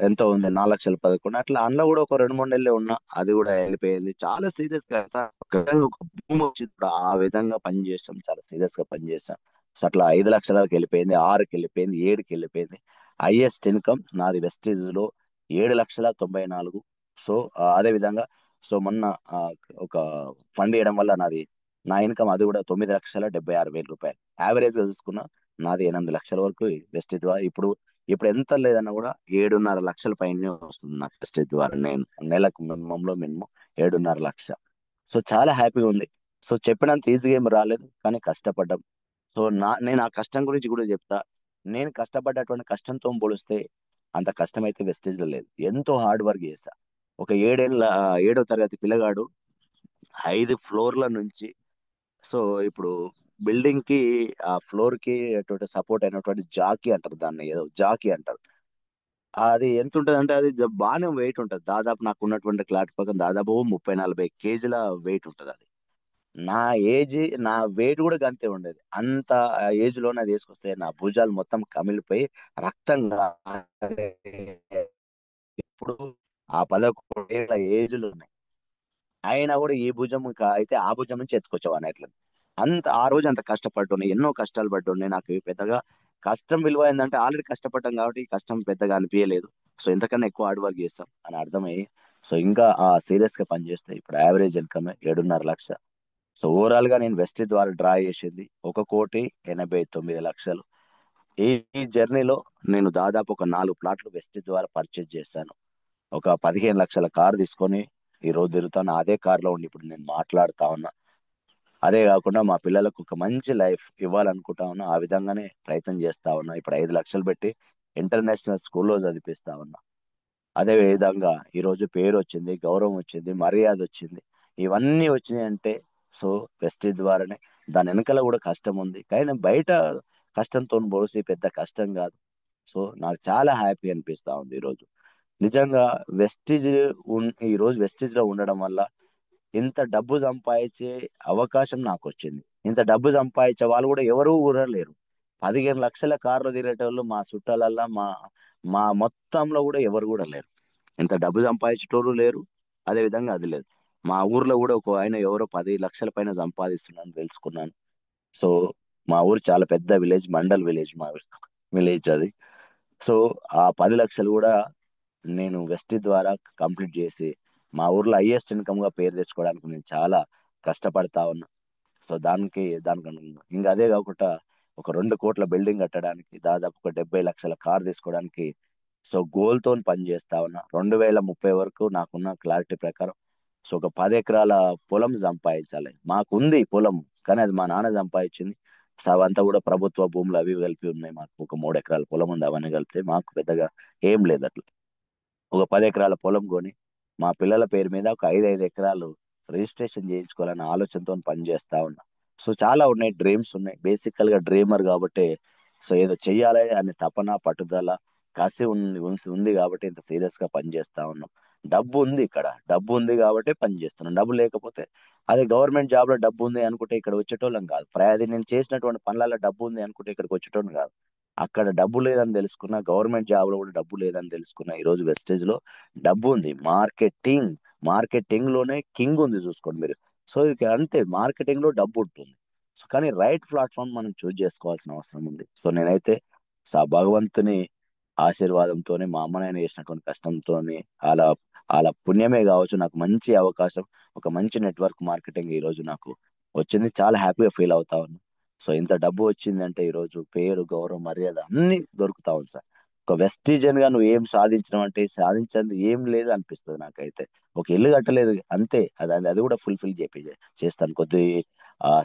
ఎంతో ఉంది, 4,11,000. అట్లా అందులో కూడా ఒక 2, 3 నెలలే ఉన్నా, అది కూడా వెళ్ళిపోయింది. చాలా సీరియస్ గా ఒక విధంగా ఒక భూమి వచ్చింది. ఆ విధంగా పని చేస్తాం, చాలా సీరియస్ గా పని చేస్తాం. సో అట్లా 5 లక్షలకు వెళ్ళిపోయింది, 6కి వెళ్ళిపోయింది, 7కి వెళ్ళిపోయింది. హైయెస్ట్ ఇన్కమ్ నాది వెస్టేజ్ లో 7,94,000. సో అదే విధంగా సో మొన్న ఆ, ఒక ఫండ్ వేయడం వల్ల నా ఇన్కమ్ అది కూడా 9,76,000 రూపాయలు. యావరేజ్ గా చూసుకున్నా నాది 8 లక్షల వరకు వెస్టేజ్ ద్వారా ఇప్పుడు ఎంత లేదన్నా కూడా 7.5 లక్షల పైనే వస్తుంది నాకు వెస్టేజ్ ద్వారా. నేను నెలకు మినిమం 7.5 లక్ష. సో చాలా హ్యాపీగా ఉంది. సో చెప్పినంత ఈజీగా ఏమి రాలేదు, కానీ కష్టపడ్డాం. సో నేను ఆ కష్టం గురించి కూడా చెప్తా. నేను కష్టపడ్డటువంటి కష్టంతో పోలిస్తే అంత కష్టం అయితే వెస్టేజ్ లో లేదు. ఎంతో హార్డ్ వర్క్ చేశా. ఒక 7వ తరగతి పిల్లగాడు 5 ఫ్లోర్ల నుంచి, సో ఇప్పుడు బిల్డింగ్ కి ఆ ఫ్లోర్ కి సపోర్ట్ అయినటువంటి జాకీ అంటారు, దాన్ని ఏదో జాకీ అంటారు. అది ఎంత ఉంటుంది అంటే అది బాగానే వెయిట్ ఉంటుంది. దాదాపు నాకు ఉన్నటువంటి క్లాట్ ప్రకారం దాదాపు 30, 40 కేజీల వెయిట్ ఉంటుంది అది. నా ఏజ్, నా వెయిట్ కూడా గంతే ఉండేది. అంత ఏజ్ లోనే అది వేసుకొస్తే నా భుజాలు మొత్తం కమిలిపోయి రక్తంగా, ఇప్పుడు ఆ 11 ఏళ్ళ ఏజ్లు ఉన్నాయి. అయినా కూడా ఈ భుజం అయితే ఆ భుజం నుంచి ఎత్తుకొచ్చేవాడిని అట్లా. ఆ రోజు అంత కష్టపడ్డాను, ఎన్నో కష్టాలు పడ్డాను. నాకు పెద్దగా కష్టం విలువ ఏంటంటే ఆల్రెడీ కష్టపడ్డాం కాబట్టి ఈ కష్టం పెద్దగా అనిపించలేదు. సో ఎంతకన్నా ఎక్కువ హార్డ్ వర్క్ చేస్తాం అని అర్థమయ్యి సో ఇంకా సీరియస్ గా పనిచేస్తే ఇప్పుడు యావరేజ్ ఇన్కమ్ 7.5 లక్ష. సో ఓవరాల్ గా నేను వెస్ట్ ద్వారా డ్రా చేసింది 1,89,00,000. ఈ ఈ జర్నీలో నేను దాదాపు ఒక 4 ప్లాట్లు వెస్ట్ ద్వారా పర్చేజ్ చేశాను. ఒక 15 లక్షల కార్ తీసుకొని ఈ రోజు తిరుగుతాను. అదే కార్లో ఉండి ఇప్పుడు నేను మాట్లాడుతా ఉన్నా. అదే కాకుండా మా పిల్లలకు ఒక మంచి లైఫ్ ఇవ్వాలనుకుంటా ఉన్నా. ఆ విధంగానే ప్రయత్నం చేస్తా ఉన్నా. ఇప్పుడు 5 లక్షలు పెట్టి ఇంటర్నేషనల్ స్కూల్లో చదివిపిస్తా ఉన్నా. అదే విధంగా ఈరోజు పేరు వచ్చింది, గౌరవం వచ్చింది, మర్యాద వచ్చింది. ఇవన్నీ వచ్చినాయి అంటే సో వెస్టీజ్ ద్వారానే. దాని వెనకాల కూడా కష్టం ఉంది, కానీ బయట కష్టంతో పోసి పెద్ద కష్టం కాదు. సో నాకు చాలా హ్యాపీ అనిపిస్తా ఉంది ఈరోజు. నిజంగా వెస్టీజ్ ఈ రోజు వెస్టీజ్ లో ఉండడం వల్ల ఇంత డబ్బు సంపాదించే అవకాశం నాకు వచ్చింది. ఇంత డబ్బు సంపాదించే వాళ్ళు కూడా ఎవరూ కూడా లేరు. 15 లక్షల కార్లు తిరిగేటోళ్ళు మా చుట్టాలల్లా మా మొత్తంలో కూడా ఎవరు కూడా లేరు. ఇంత డబ్బు సంపాదించేటోళ్ళు లేరు. అదే విధంగా అది లేదు. మా ఊర్లో కూడా ఒక ఆయన ఎవరో 10 లక్షల పైన సంపాదిస్తున్నాను తెలుసుకున్నాను. సో మా ఊరు చాలా పెద్ద విలేజ్, మండల్ విలేజ్ మా విలేజ్ అది. సో ఆ 10 లక్షలు కూడా నేను వెస్ట్ ద్వారా కంప్లీట్ చేసి మా ఊర్లో హైయెస్ట్ ఇన్కమ్ గా పేరు తెచ్చుకోవడానికి నేను చాలా కష్టపడతా ఉన్నా. సో దానికి ఇంకా అదే కాకుండా ఒక 2 కోట్ల బిల్డింగ్ కట్టడానికి, దాదాపు ఒక 70 లక్షల కార్ తీసుకోవడానికి సో గోల్ తో పని చేస్తా ఉన్నా. 2030 వరకు నాకున్న క్లారిటీ ప్రకారం సో ఒక 10 ఎకరాల పొలం సంపాదించాలి. మాకుంది పొలం, కానీ అది మా నాన్న సంపాదించింది. సో అవంతా కూడా ప్రభుత్వ భూములు అవి ఇవి కలిపి ఉన్నాయి. మాకు ఒక 3 ఎకరాల పొలం ఉంది. అవన్నీ కలిపితే మాకు పెద్దగా ఏం లేదు అట్లా. ఒక 10 ఎకరాల పొలం కొని మా పిల్లల పేరు మీద ఒక 5 ఎకరాలు రిజిస్ట్రేషన్ చేయించుకోవాలన్న ఆలోచనతో పనిచేస్తా ఉన్నా. సో చాలా ఉన్నాయి, డ్రీమ్స్ ఉన్నాయి. బేసికల్ గా డ్రీమర్ కాబట్టి సో ఏదో చెయ్యాలి అనే తపన, పట్టుదల, కసి ఉంది కాబట్టి ఇంత సీరియస్ గా పనిచేస్తా ఉన్నాం. డబ్బు ఉంది, ఇక్కడ డబ్బు ఉంది కాబట్టి పని చేస్తున్నాం. డబ్బు లేకపోతే అదే గవర్నమెంట్ జాబ్ లో డబ్బు ఉంది అనుకుంటే ఇక్కడ వచ్చేటోళ్ళం కాదు. అది నేను చేసినటువంటి పనులలో డబ్బు ఉంది అనుకుంటే ఇక్కడికి వచ్చేటోళ్ళం కాదు. అక్కడ డబ్బు లేదని తెలుసుకున్నా, గవర్నమెంట్ జాబ్ లో కూడా డబ్బు లేదని తెలుసుకున్నా. ఈ రోజు వెస్టేజ్ లో డబ్బు ఉంది. మార్కెటింగ్ లోనే కింగ్ ఉంది చూసుకోండి మీరు. సో ఇక అంతే, మార్కెటింగ్ లో డబ్బు ఉంటుంది. సో కానీ రైట్ ప్లాట్ఫామ్ మనం చూజ్ చేసుకోవాల్సిన అవసరం ఉంది. సో నేనైతే భగవంతుని ఆశీర్వాదంతోని, మా అమ్మ నాయన చేసినటువంటి కష్టంతోని, అలా అలా పుణ్యమే కావచ్చు, నాకు మంచి అవకాశం, ఒక మంచి నెట్వర్క్ మార్కెటింగ్ ఈ రోజు నాకు వచ్చింది. చాలా హ్యాపీగా ఫీల్ అవుతా ఉన్నాను. సో ఇంత డబ్బు వచ్చిందంటే ఈ రోజు పేరు, గౌరవం, మర్యాద అన్ని దొరుకుతా ఉంది సార్. ఒక వెస్టీజియన్ గా నువ్వు ఏం సాధించడం అంటే సాధించింది ఏం లేదు అనిపిస్తుంది నాకైతే. ఒక ఇల్లు కట్టలేదు అంతే, అది కూడా ఫుల్ఫిల్ చేస్తాను కొద్ది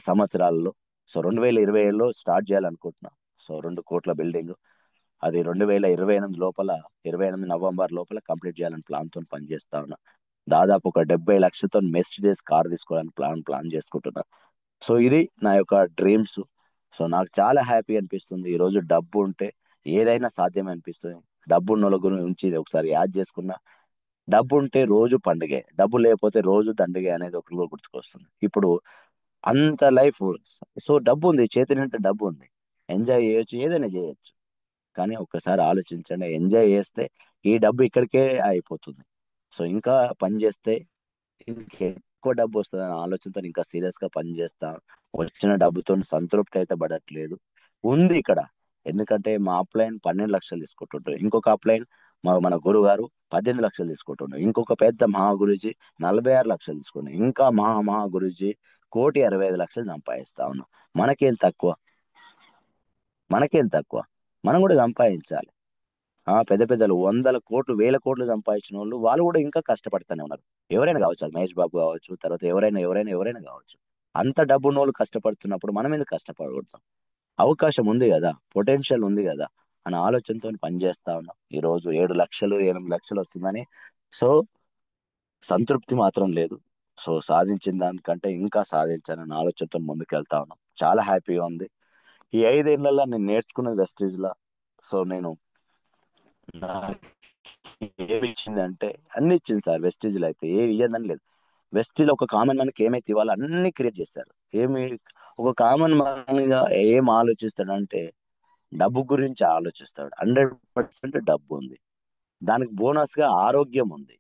సంవత్సరాలలో. సో 2027లో స్టార్ట్ చేయాలనుకుంటున్నా. సో 2 కోట్ల బిల్డింగ్ అది 2028 లోపల, 28 నవంబర్ లోపల కంప్లీట్ చేయాలని ప్లాన్ తో పనిచేస్తా ఉన్నా. దాదాపు ఒక 70 లక్షలతో మెర్సిడెస్ కార్ తీసుకోవాలని ప్లాన్ చేసుకుంటున్నా. సో ఇది నా యొక్క డ్రీమ్స్. సో నాకు చాలా హ్యాపీ అనిపిస్తుంది. ఈ రోజు డబ్బు ఉంటే ఏదైనా సాధ్యమే అనిపిస్తుంది. డబ్బు ఉన్న వాళ్ళ గురించి ఒకసారి యాద్ చేసుకున్నా, డబ్బు ఉంటే రోజు పండుగే, డబ్బు లేకపోతే రోజు దండుగే అనేది ఒకటి కూడా గుర్తుకొస్తుంది. ఇప్పుడు అంత లైఫ్. సో డబ్బు ఉంది, చేతి నింటే డబ్బు ఉంది, ఎంజాయ్ చేయొచ్చు, ఏదైనా చేయొచ్చు. కానీ ఒక్కసారి ఆలోచించండి, ఎంజాయ్ చేస్తే ఈ డబ్బు ఇక్కడికే అయిపోతుంది. సో ఇంకా పని చేస్తే ఇంకెక్కువ డబ్బు వస్తుంది అనే ఆలోచనతో ఇంకా సీరియస్ గా పని చేస్తా. వచ్చిన డబ్బుతో సంతృప్తి అయితే పడట్లేదు, ఉంది ఇక్కడ. ఎందుకంటే మా అప్లైన్ 12 లక్షలు తీసుకుంటుంటారు, ఇంకొక అప్లైన్ మన గురువు గారు 18 లక్షలు తీసుకుంటున్నారు, ఇంకొక పెద్ద మహా గురుజీ 46 లక్షలు తీసుకున్నారు, ఇంకా మహా గురుజీ 1,65,00,000 సంపాదిస్తా ఉన్నాం. మనకేం తక్కువ? మనకేం తక్కువ? మనం కూడా సంపాదించాలి. పెద్ద పెద్దలు 100 కోట్లు 1000 కోట్లు సంపాదించిన వాళ్ళు వాళ్ళు కూడా ఇంకా కష్టపడుతూనే ఉన్నారు. ఎవరైనా కావచ్చు, అది మహేష్ బాబు కావచ్చు, తర్వాత ఎవరైనా కావచ్చు. అంత డబ్బు ఉన్నోళ్ళు కష్టపడుతున్నప్పుడు మనం ఎందుకు కష్టపడకూడదు? అవకాశం ఉంది కదా, పొటెన్షియల్ ఉంది కదా అనే ఆలోచనతో పనిచేస్తా ఉన్నాం. ఈ రోజు 7 లక్షలు 8 లక్షలు వస్తుందని సో సంతృప్తి మాత్రం లేదు. సో సాధించిన దానికంటే ఇంకా సాధించాలనే ఆలోచనతో ముందుకు వెళ్తా ఉన్నాం. చాలా హ్యాపీగా ఉంది. ఈ 5 ఏళ్లలో నేను నేర్చుకున్నది వెస్టేజ్ లా. సో నేను నాకు ఏమి ఇచ్చింది అంటే అన్ని ఇచ్చింది సార్. వెస్టేజ్ లో అయితే ఏమి ఇయ్యదని లేదు. వెస్టేజ్ లో ఒక కామన్ మ్యాన్ కి ఏమైతే ఇవ్వాలో అన్ని క్రియేట్ చేశారు. ఏమి ఒక కామన్ మ్యాన్ గా ఏం ఆలోచిస్తాడంటే డబ్బు గురించి ఆలోచిస్తాడు. 100% డబ్బు ఉంది, దానికి బోనస్ గా ఆరోగ్యం ఉంది.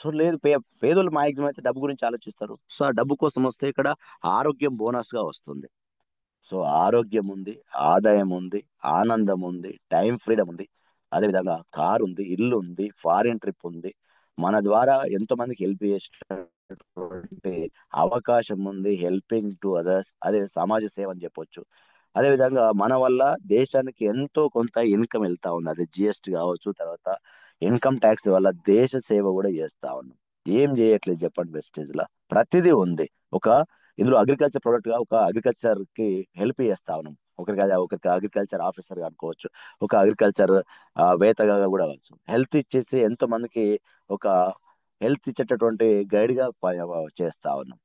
సో లేదు, పేదోళ్ళు మాక్సిమం అయితే డబ్బు గురించి ఆలోచిస్తారు. సో ఆ డబ్బు కోసం వస్తే ఇక్కడ ఆరోగ్యం బోనస్గా వస్తుంది. సో ఆరోగ్యం ఉంది, ఆదాయం ఉంది, ఆనందం ఉంది, టైం ఫ్రీడమ్ ఉంది. అదేవిధంగా కార్ ఉంది, ఇల్లు ఉంది, ఫారిన్ ట్రిప్ ఉంది. మన ద్వారా ఎంతో మందికి హెల్ప్ చేసేటటువంటి అవకాశం ఉంది, హెల్పింగ్ టు అదర్స్, అదే సమాజ సేవ అని చెప్పొచ్చు. అదేవిధంగా మన వల్ల దేశానికి ఎంతో కొంత ఇన్కమ్ వెళ్తా ఉంది. అది జిఎస్టీ కావచ్చు, తర్వాత ఇన్కమ్ ట్యాక్స్ వల్ల దేశ సేవ కూడా చేస్తా ఉన్నాం. ఏం చేయట్లేదు చెప్పండి వెస్టేజ్ లా, ప్రతిదీ ఉంది. ఒక ఇందులో అగ్రికల్చర్ ప్రొడక్ట్ గా ఒక అగ్రికల్చర్ కి హెల్ప్ చేస్తా ఉన్నాం. ఒకరికి అగ్రికల్చర్ ఆఫీసర్ గా అనుకోవచ్చు, ఒక అగ్రికల్చర్ వేతగా కూడా అవ్వచ్చు. హెల్త్ ఇచ్చేసి ఎంతో మందికి ఒక హెల్త్ ఇచ్చేటటువంటి గైడ్ గా చేస్తా ఉన్నాం.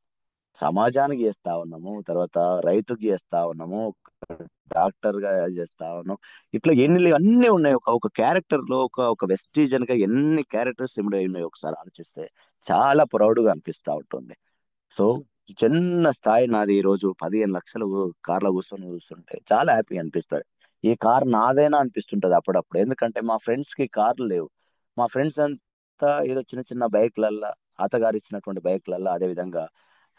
సమాజానికి చేస్తా ఉన్నాము, తర్వాత రైతుకి చేస్తా ఉన్నాము, డాక్టర్ గా చేస్తా ఉన్నాం. ఇట్లా ఎన్ని అన్ని ఉన్నాయి. ఒక ఒక క్యారెక్టర్ లో ఒక వెస్టీజన్ గా ఎన్ని క్యారెక్టర్స్ ఇమిడి ఉన్నాయి ఒకసారి ఆలోచిస్తే చాలా ప్రౌడ్ గా అనిపిస్తా ఉంటుంది. సో చిన్న స్థాయి నాది, ఈ రోజు 15 లక్షలు కార్లో కూర్చొని చూస్తుంటే చాలా హ్యాపీ అనిపిస్తుంది. ఈ కార్ నాదేనా అనిపిస్తుంటది అప్పుడప్పుడు, ఎందుకంటే మా ఫ్రెండ్స్ కి కార్లు లేవు. మా ఫ్రెండ్స్ అంతా ఏదో చిన్న చిన్న బైక్లల్లా, అతగారు ఇచ్చినటువంటి బైక్లల్లా, అదే విధంగా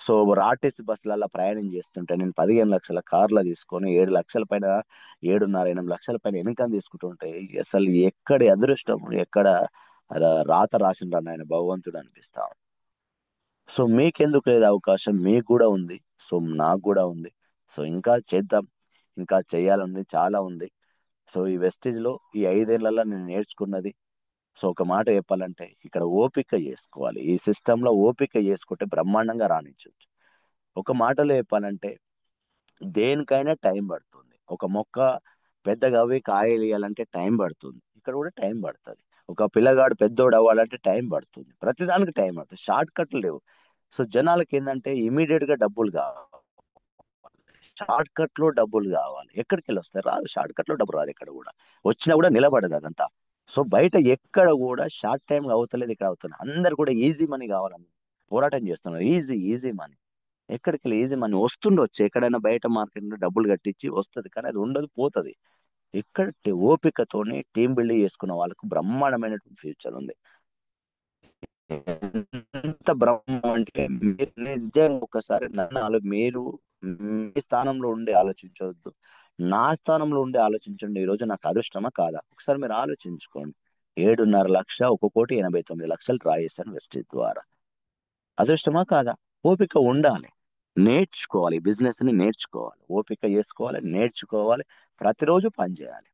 సో ఆర్టీసీ బస్సులలో ప్రయాణం చేస్తుంటే నేను 15 లక్షల కార్లో తీసుకొని 7 లక్షల పైన, 7.5 8 లక్షల పైన ఇన్కమ్ తీసుకుంటుంటే అసలు ఎక్కడి అదృష్టం, ఎక్కడ రాత రాసిండ్రు ఆయన భగవంతుడు అనిపిస్తా ఉంది. సో మీకెందుకు లేదు అవకాశం? మీకు కూడా ఉంది, సో నాకు కూడా ఉంది. సో ఇంకా చేద్దాం, ఇంకా చేయాలని చాలా ఉంది. సో ఈ వెస్టేజ్ లో ఈ 5 ఏళ్లలో నేను నేర్చుకున్నది, సో ఒక మాట చెప్పాలంటే ఇక్కడ ఓపిక చేసుకోవాలి. ఈ సిస్టమ్ లో ఓపిక చేసుకుంటే బ్రహ్మాండంగా రాణించవచ్చు. ఒక మాటలో చెప్పాలంటే దేనికైనా టైం పడుతుంది. ఒక మొక్క పెద్దగా అవి కాయలు ఇవ్వాలంటే టైం పడుతుంది, ఇక్కడ కూడా టైం పడుతుంది. ఒక పిల్లగాడు పెద్దోడు అవ్వాలంటే టైం పడుతుంది. ప్రతిదానికి టైం పడుతుంది, షార్ట్ కట్లు లేవు. సో జనాలకి ఏంటంటే ఇమీడియట్ గా డబ్బులు కావాలి, షార్ట్ కట్ లో డబ్బులు కావాలి. ఎక్కడికి వెళ్ళి వస్తాయి? రాదు, షార్ట్ కట్ లో డబ్బు రాదు. ఎక్కడ కూడా వచ్చినా కూడా నిలబడదు అదంతా. సో బయట ఎక్కడ కూడా షార్ట్ టైం అవుతలేదు, ఇక్కడ అవుతుంది. అందరు కూడా ఈజీ మనీ కావాలని పోరాటం చేస్తున్నారు. ఈజీ ఈజీ మనీ, ఎక్కడికి వెళ్ళి ఈజీ మనీ వస్తుండొచ్చు, ఎక్కడైనా బయట మార్కెట్ లో డబ్బులు కట్టించి వస్తుంది, కానీ అది ఉండదు, పోతుంది. ఇక్కడ ఓపికతోని టీం బిల్డింగ్ చేసుకున్న వాళ్ళకు బ్రహ్మాండమైనటువంటి ఫ్యూచర్ ఉంది. ఎంత బ్రహ్మం అంటే మీరు నిజంగా ఒకసారి మీరు మీ స్థానంలో ఉండి ఆలోచించవద్దు, నా స్థానంలో ఉండి ఆలోచించండి. ఈరోజు నాకు అదృష్టమా కాదా? ఒకసారి మీరు ఆలోచించుకోండి. 7.5 లక్ష, 1,89,00,000 డ్రా చేశాను వెస్టేజ్ ద్వారా. అదృష్టమా కాదా? ఓపిక ఉండాలి, నేర్చుకోవాలి, బిజినెస్ ని నేర్చుకోవాలి, ఓపిక చేసుకోవాలి, నేర్చుకోవాలి, ప్రతిరోజు పని చేయాలి.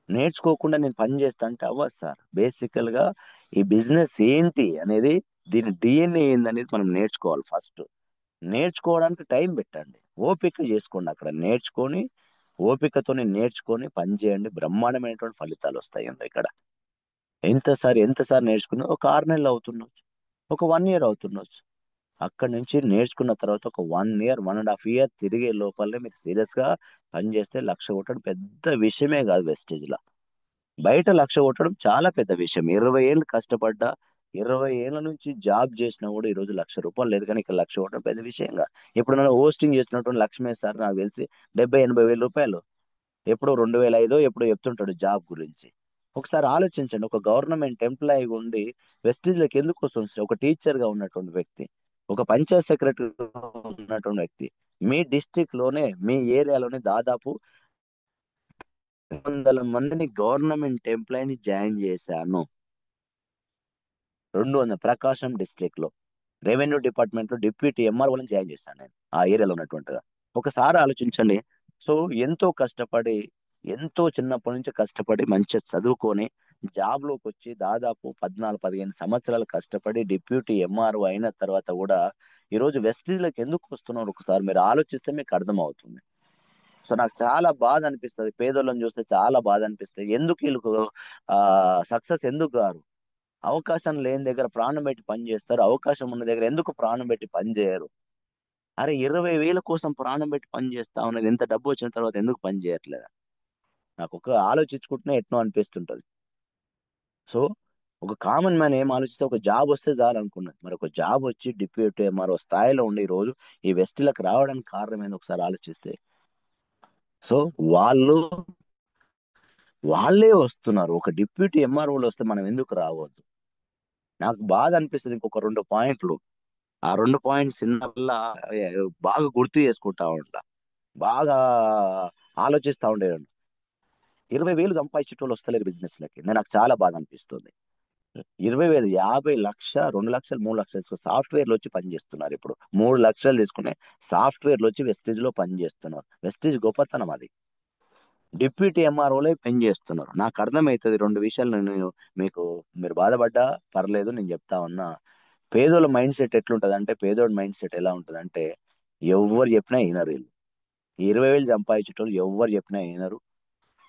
నేర్చుకోకుండా నేను పని చేస్తా అంటే అవ్వదు సార్. బేసికల్ గా ఈ బిజినెస్ ఏంటి అనేది, దీని డిఎన్ఏ ఏందనేది మనం నేర్చుకోవాలి ఫస్ట్. నేర్చుకోవడానికి టైం పెట్టండి, ఓపిక చేసుకోండి. అక్కడ నేర్చుకొని ఓపికతోని నేర్చుకొని పని చేయండి, బ్రహ్మాండమైనటువంటి ఫలితాలు వస్తాయి. ఇక్కడ ఎంతసారి నేర్చుకున్నా ఒక 6 నెలలు అవుతుండొచ్చు, ఒక 1 ఇయర్ అవుతుండొచ్చు. అక్కడ నుంచి నేర్చుకున్న తర్వాత ఒక 1 ఇయర్, 1.5 ఇయర్ తిరిగే లోపలనే మీరు సీరియస్ గా పని చేస్తే 1,00,000 కొట్టడం పెద్ద విషయమే కాదు వెస్టేజ్ లా. బయట 1,00,000 కొట్టడం చాలా పెద్ద విషయం. 20 ఏళ్ళు కష్టపడ్డా, 20 ఏళ్ళ నుంచి జాబ్ చేసినా కూడా ఈ రోజు 1,00,000 రూపాయలు లేదు, కానీ ఇక్కడ 1,00,000 కొట్టడం పెద్ద విషయంగా. ఇప్పుడు నన్ను హోస్టింగ్ చేసినటువంటి లక్ష్మీ సార్ నాకు తెలిసి 70-80 వేల రూపాయలు ఎప్పుడో 2005 ఎప్పుడో చెప్తుంటాడు జాబ్ గురించి. ఒకసారి ఆలోచించండి, ఒక గవర్నమెంట్ ఎంప్లాయీ ఉండి వెస్టీజ్లోకి ఎందుకు వస్తుంది సార్? ఒక టీచర్ గా ఉన్నటువంటి వ్యక్తి, ఒక పంచాయత్ సెక్రటరీ ఉన్నటువంటి వ్యక్తి, మీ డిస్టిక్ లోనే, మీ ఏరియాలోనే దాదాపు 200 మందిని గవర్నమెంట్ ఎంప్లాయీని జాయిన్ చేశాను. 200 ప్రకాశం డిస్ట్రిక్ట్ లో రెవెన్యూ డిపార్ట్మెంట్ లో డిప్యూటీ ఎంఆర్ఓలను జాయిన్ చేశాను నేను ఆ ఏరియాలో ఉన్నటువంటిగా. ఒకసారి ఆలోచించండి. సో ఎంతో కష్టపడి, ఎంతో చిన్నప్పటి నుంచి కష్టపడి మంచిగా చదువుకొని జాబ్ లోకి వచ్చి దాదాపు 14-15 సంవత్సరాలు కష్టపడి డిప్యూటీ ఎంఆర్ఓ అయిన తర్వాత కూడా ఈరోజు వెస్టీజ్లోకి ఎందుకు వస్తున్నారు? ఒకసారి మీరు ఆలోచిస్తే మీకు అర్థమవుతుంది. సో నాకు చాలా బాధ అనిపిస్తుంది, పేదోళ్ళని చూస్తే చాలా బాధ అనిపిస్తుంది. ఎందుకు వీళ్ళకు సక్సెస్ ఎందుకు గారు? అవకాశం లేని దగ్గర ప్రాణం పెట్టి పని చేస్తారు, అవకాశం ఉన్న దగ్గర ఎందుకు ప్రాణం పెట్టి పని చేయరు? అరే 20,000 కోసం ప్రాణం పెట్టి పని చేస్తా ఉన్నది, ఎంత డబ్బు వచ్చిన తర్వాత ఎందుకు పని చేయట్లేదు? నాకు ఒక ఆలోచించుకుంటూనే ఎట్నో అనిపిస్తుంటది. సో ఒక కామన్ మ్యాన్ ఏం ఆలోచిస్తే ఒక జాబ్ వస్తే చాలు అనుకున్నది. మరి ఒక జాబ్ వచ్చి డిప్యూటీ మరో స్థాయిలో ఉండి ఈ రోజు ఈ వెస్టీలకు రావడానికి కారణం ఏంది ఒకసారి ఆలోచిస్తే? సో వాళ్ళే వస్తున్నారు. ఒక డిప్యూటీ ఎంఆర్ఓలు వస్తే మనం ఎందుకు రావద్దు? నాకు బాధ అనిపిస్తుంది ఇంకొక 2 పాయింట్లు. ఆ 2 పాయింట్స్ వల్ల బాగా గుర్తు చేసుకుంటా ఉంటా, బాగా ఆలోచిస్తా ఉండేవాడిని. 20,000 సంపాదించేటోళ్ళు వస్తలేరు బిజినెస్లకి. నాకు చాలా బాధ అనిపిస్తుంది. 20,000, 50,00,000, 2,00,000, 3,00,000 సాఫ్ట్వేర్లు వచ్చి పనిచేస్తున్నారు. ఇప్పుడు 3,00,000 తీసుకునే సాఫ్ట్వేర్లు వచ్చి వెస్టేజ్ లో పనిచేస్తున్నారు. వెస్టేజ్ గొప్పతనం అది. డిప్యూటీ ఎంఆర్ఓలే పని చేస్తున్నారు. నాకు అర్థమవుతుంది 2 విషయాలు. నేను మీకు, మీరు బాధపడ్డా పర్లేదు, నేను చెప్తా ఉన్నా. పేదోళ్ళ మైండ్ సెట్ ఎట్లుంటది అంటే, పేదోడి మైండ్ సెట్ ఎలా ఉంటది అంటే, ఎవ్వరు చెప్పినా వినరు వీళ్ళు. 20,000 సంపాదించేటోళ్ళు ఎవ్వరు చెప్పినా వినరు.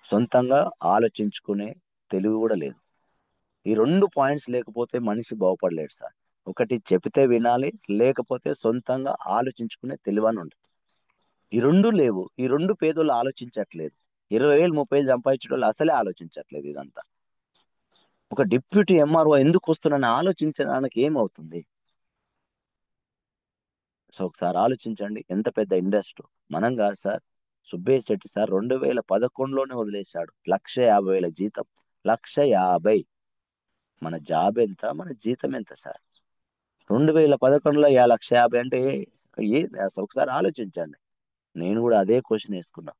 సొంతంగా ఆలోచించుకునే తెలివి కూడా లేదు. ఈ 2 పాయింట్స్ లేకపోతే మనిషి బాగుపడలేడు సార్. ఒకటి చెప్తే వినాలి, లేకపోతే సొంతంగా ఆలోచించుకునే తెలివని ఉండదు. ఈ 2 లేవు. ఈ 2 పేదోళ్ళు ఆలోచించట్లేదు. 20,000, 30,000 సంపాదించేటోళ్ళు అసలే ఆలోచించట్లేదు ఇదంతా. ఒక డిప్యూటీ ఎంఆర్ఓ ఎందుకు వస్తున్నానని ఆలోచించడానికి ఏమవుతుంది? సో ఒకసారి ఆలోచించండి, ఎంత పెద్ద ఇండస్ట్రీ. మనం కాదు సార్, సుబ్బయ్య శెట్టి సార్ 2011లోనే వదిలేశాడు. 1,50,000 జీతం, 1,50,000. మన జాబ్ ఎంత, మన జీతం ఎంత సార్? 2011లో 1,50,000 అంటే ఏ, అసలు ఒకసారి ఆలోచించండి. నేను కూడా అదే క్వశ్చన్ వేసుకున్నా.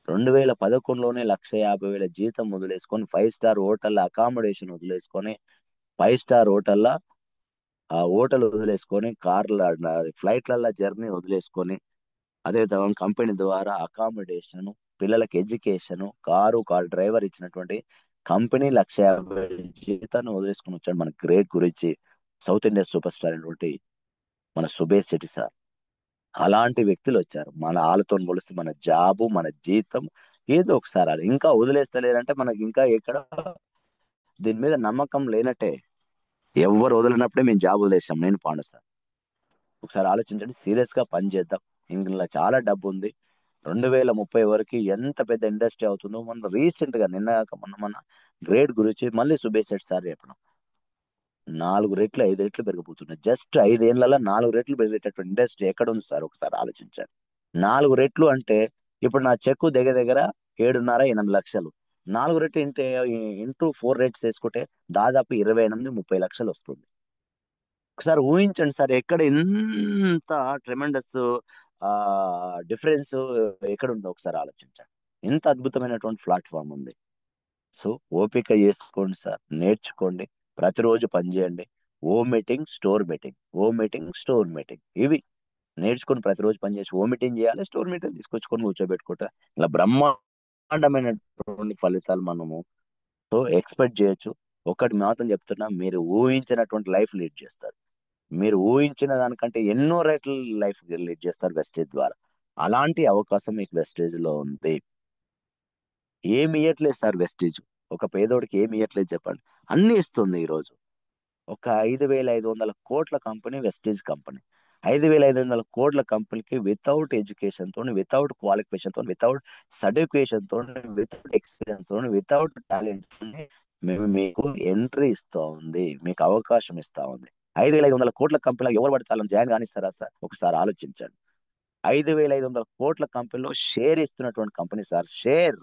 2011లోనే 1,50,000 జీతం వదిలేసుకొని, 5 స్టార్ హోటల్ అకామిడేషన్ వదిలేసుకొని, 5 స్టార్ హోటల్లో ఆ హోటల్ వదిలేసుకొని, ఫ్లైట్లల్లో జర్నీ వదిలేసుకొని, అదే విధంగా కంపెనీ ద్వారా అకామిడేషన్, పిల్లలకి ఎడ్యుకేషన్, కారు డ్రైవర్ ఇచ్చినటువంటి కంపెనీ 1,50,000 జీతాన్ని వదిలేసుకొని వచ్చాడు. మన గ్రేట్ గురించి సౌత్ ఇండియా సూపర్ స్టార్ అయినటువంటి మన సుబేష్ శెట్టి సార్. అలాంటి వ్యక్తులు వచ్చారు. మన వాళ్ళతో పోలిస్తే మన జాబు, మన జీతం ఏదో ఒకసారి ఇంకా వదిలేస్తలేరంటే మనకి ఇంకా ఎక్కడ దీని మీద నమ్మకం లేనట్టే. ఎవరు వదిలినప్పుడే మేము జాబ్ వదిలేసాం, నేను పాండు సార్. ఒకసారి ఆలోచించండి, సీరియస్ గా పని చేద్దాం. ఇందులో చాలా డబ్బు ఉంది. 2030 వరకు ఎంత పెద్ద ఇండస్ట్రీ అవుతుందో. మన రీసెంట్ గా నిన్న కాక మన గ్రేట్ గురించి మళ్ళీ సుబేష్ శెట్టి సార్ చెప్పడం, 4 రెట్లు 5 రెట్లు పెరిగిపోతున్నాయి. జస్ట్ 5 ఏళ్లలో 4 రెట్లు పెరిగేటటువంటి ఇండస్ట్రీ ఎక్కడ ఉంది సార్? ఒకసారి ఆలోచించండి. 4 రెట్లు అంటే ఇప్పుడు నా చెక్కు దగ్గర దగ్గర 7.5, 8 లక్షలు. 4 రెట్లు ఇంటూ 4 రేట్స్ వేసుకుంటే దాదాపు 28, 30 లక్షలు వస్తుంది. ఒకసారి ఊహించండి సార్, ఎక్కడ ఎంత ట్రెమెండస్ ఆ డిఫరెన్స్ ఎక్కడ ఉందో ఒకసారి ఆలోచించండి. ఎంత అద్భుతమైనటువంటి ప్లాట్ఫామ్ ఉంది. సో ఓపిక చేసుకోండి సార్, నేర్చుకోండి, ప్రతిరోజు పనిచేయండి. ఓ మీటింగ్, స్టోర్ మీటింగ్, ఓ మీటింగ్, స్టోర్ మీటింగ్, ఇవి నేర్చుకొని ప్రతిరోజు పనిచేసి ఓ మీటింగ్ చేయాలి, స్టోర్ మీటింగ్ తీసుకొచ్చుకొని కూర్చోబెట్టుకుంటా. ఇలా బ్రహ్మాండమైనటువంటి ఫలితాలు మనము సో ఎక్స్పెక్ట్ చేయొచ్చు. ఒకటి మాత్రం చెప్తున్నా, మీరు ఊహించినటువంటి లైఫ్ లీడ్ చేస్తారు. మీరు ఊహించిన దానికంటే ఎన్నో రెట్లు లైఫ్ లీడ్ చేస్తారు వెస్టేజ్ ద్వారా. అలాంటి అవకాశం మీకు వెస్టేజ్ లో ఉంది. ఏమి ఇయ్యట్లేదు సార్ వెస్టేజ్. ఒక పేదోడికి ఏమి ఇయ్యట్లేదు చెప్పండి? అన్ని ఇస్తుంది ఈరోజు. ఒక 5,500 కోట్ల కంపెనీ వెస్టేజ్ కంపెనీ. 5,500 కోట్ల కంపెనీకి వితౌట్ ఎడ్యుకేషన్ తోని, వితౌట్ క్వాలిఫికేషన్ తోని, వితౌట్ సర్టిఫికేషన్ తోని, వితౌట్ ఎక్స్పీరియన్స్ తోని, వితౌట్ టాలెంట్ తోని మేము మీకు ఎంట్రీ ఇస్తా ఉంది, మీకు అవకాశం ఇస్తా ఉంది. 5,500 కోట్ల కంపెనీలో ఎవరు పడితే వాళ్ళని జాయిన్ కానిస్తారా సార్? ఒకసారి ఆలోచించండి. 5,500 కోట్ల కంపెనీలో షేర్ ఇస్తున్నటువంటి కంపెనీ సార్. షేర్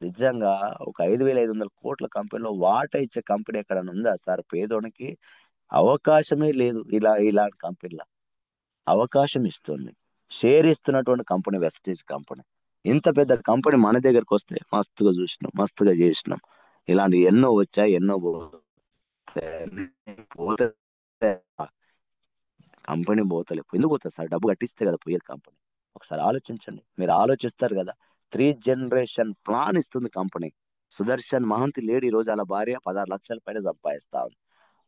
నిజంగా ఒక 5,500 కోట్ల కంపెనీలో వాటా ఇచ్చే కంపెనీ ఎక్కడైనా ఉందా సార్? పేదోనికి అవకాశమే లేదు. ఇలాంటి కంపెనీల అవకాశం ఇస్తుంది. షేర్ ఇస్తున్నటువంటి కంపెనీ వెస్టేజ్ కంపెనీ. ఇంత పెద్ద కంపెనీ మన దగ్గరకు వస్తే మస్తుగా చూసినాం, మస్తుగా చేసినాం. ఇలాంటి ఎన్నో వచ్చాయి, ఎన్నో పోతే కంపెనీ పోతలే. ఎందుకు పోతుంది సార్? డబ్బు కట్టిస్తే కదా పోయేది కంపెనీ. ఒకసారి ఆలోచించండి. మీరు ఆలోచిస్తారు కదా. 3 జనరేషన్ ప్లాన్ ఇస్తుంది కంపెనీ. సుదర్శన్ మహంతి లేడీ ఈ రోజు అలా భార్య 16 లక్షల పైన సంపాదిస్తా ఉంది.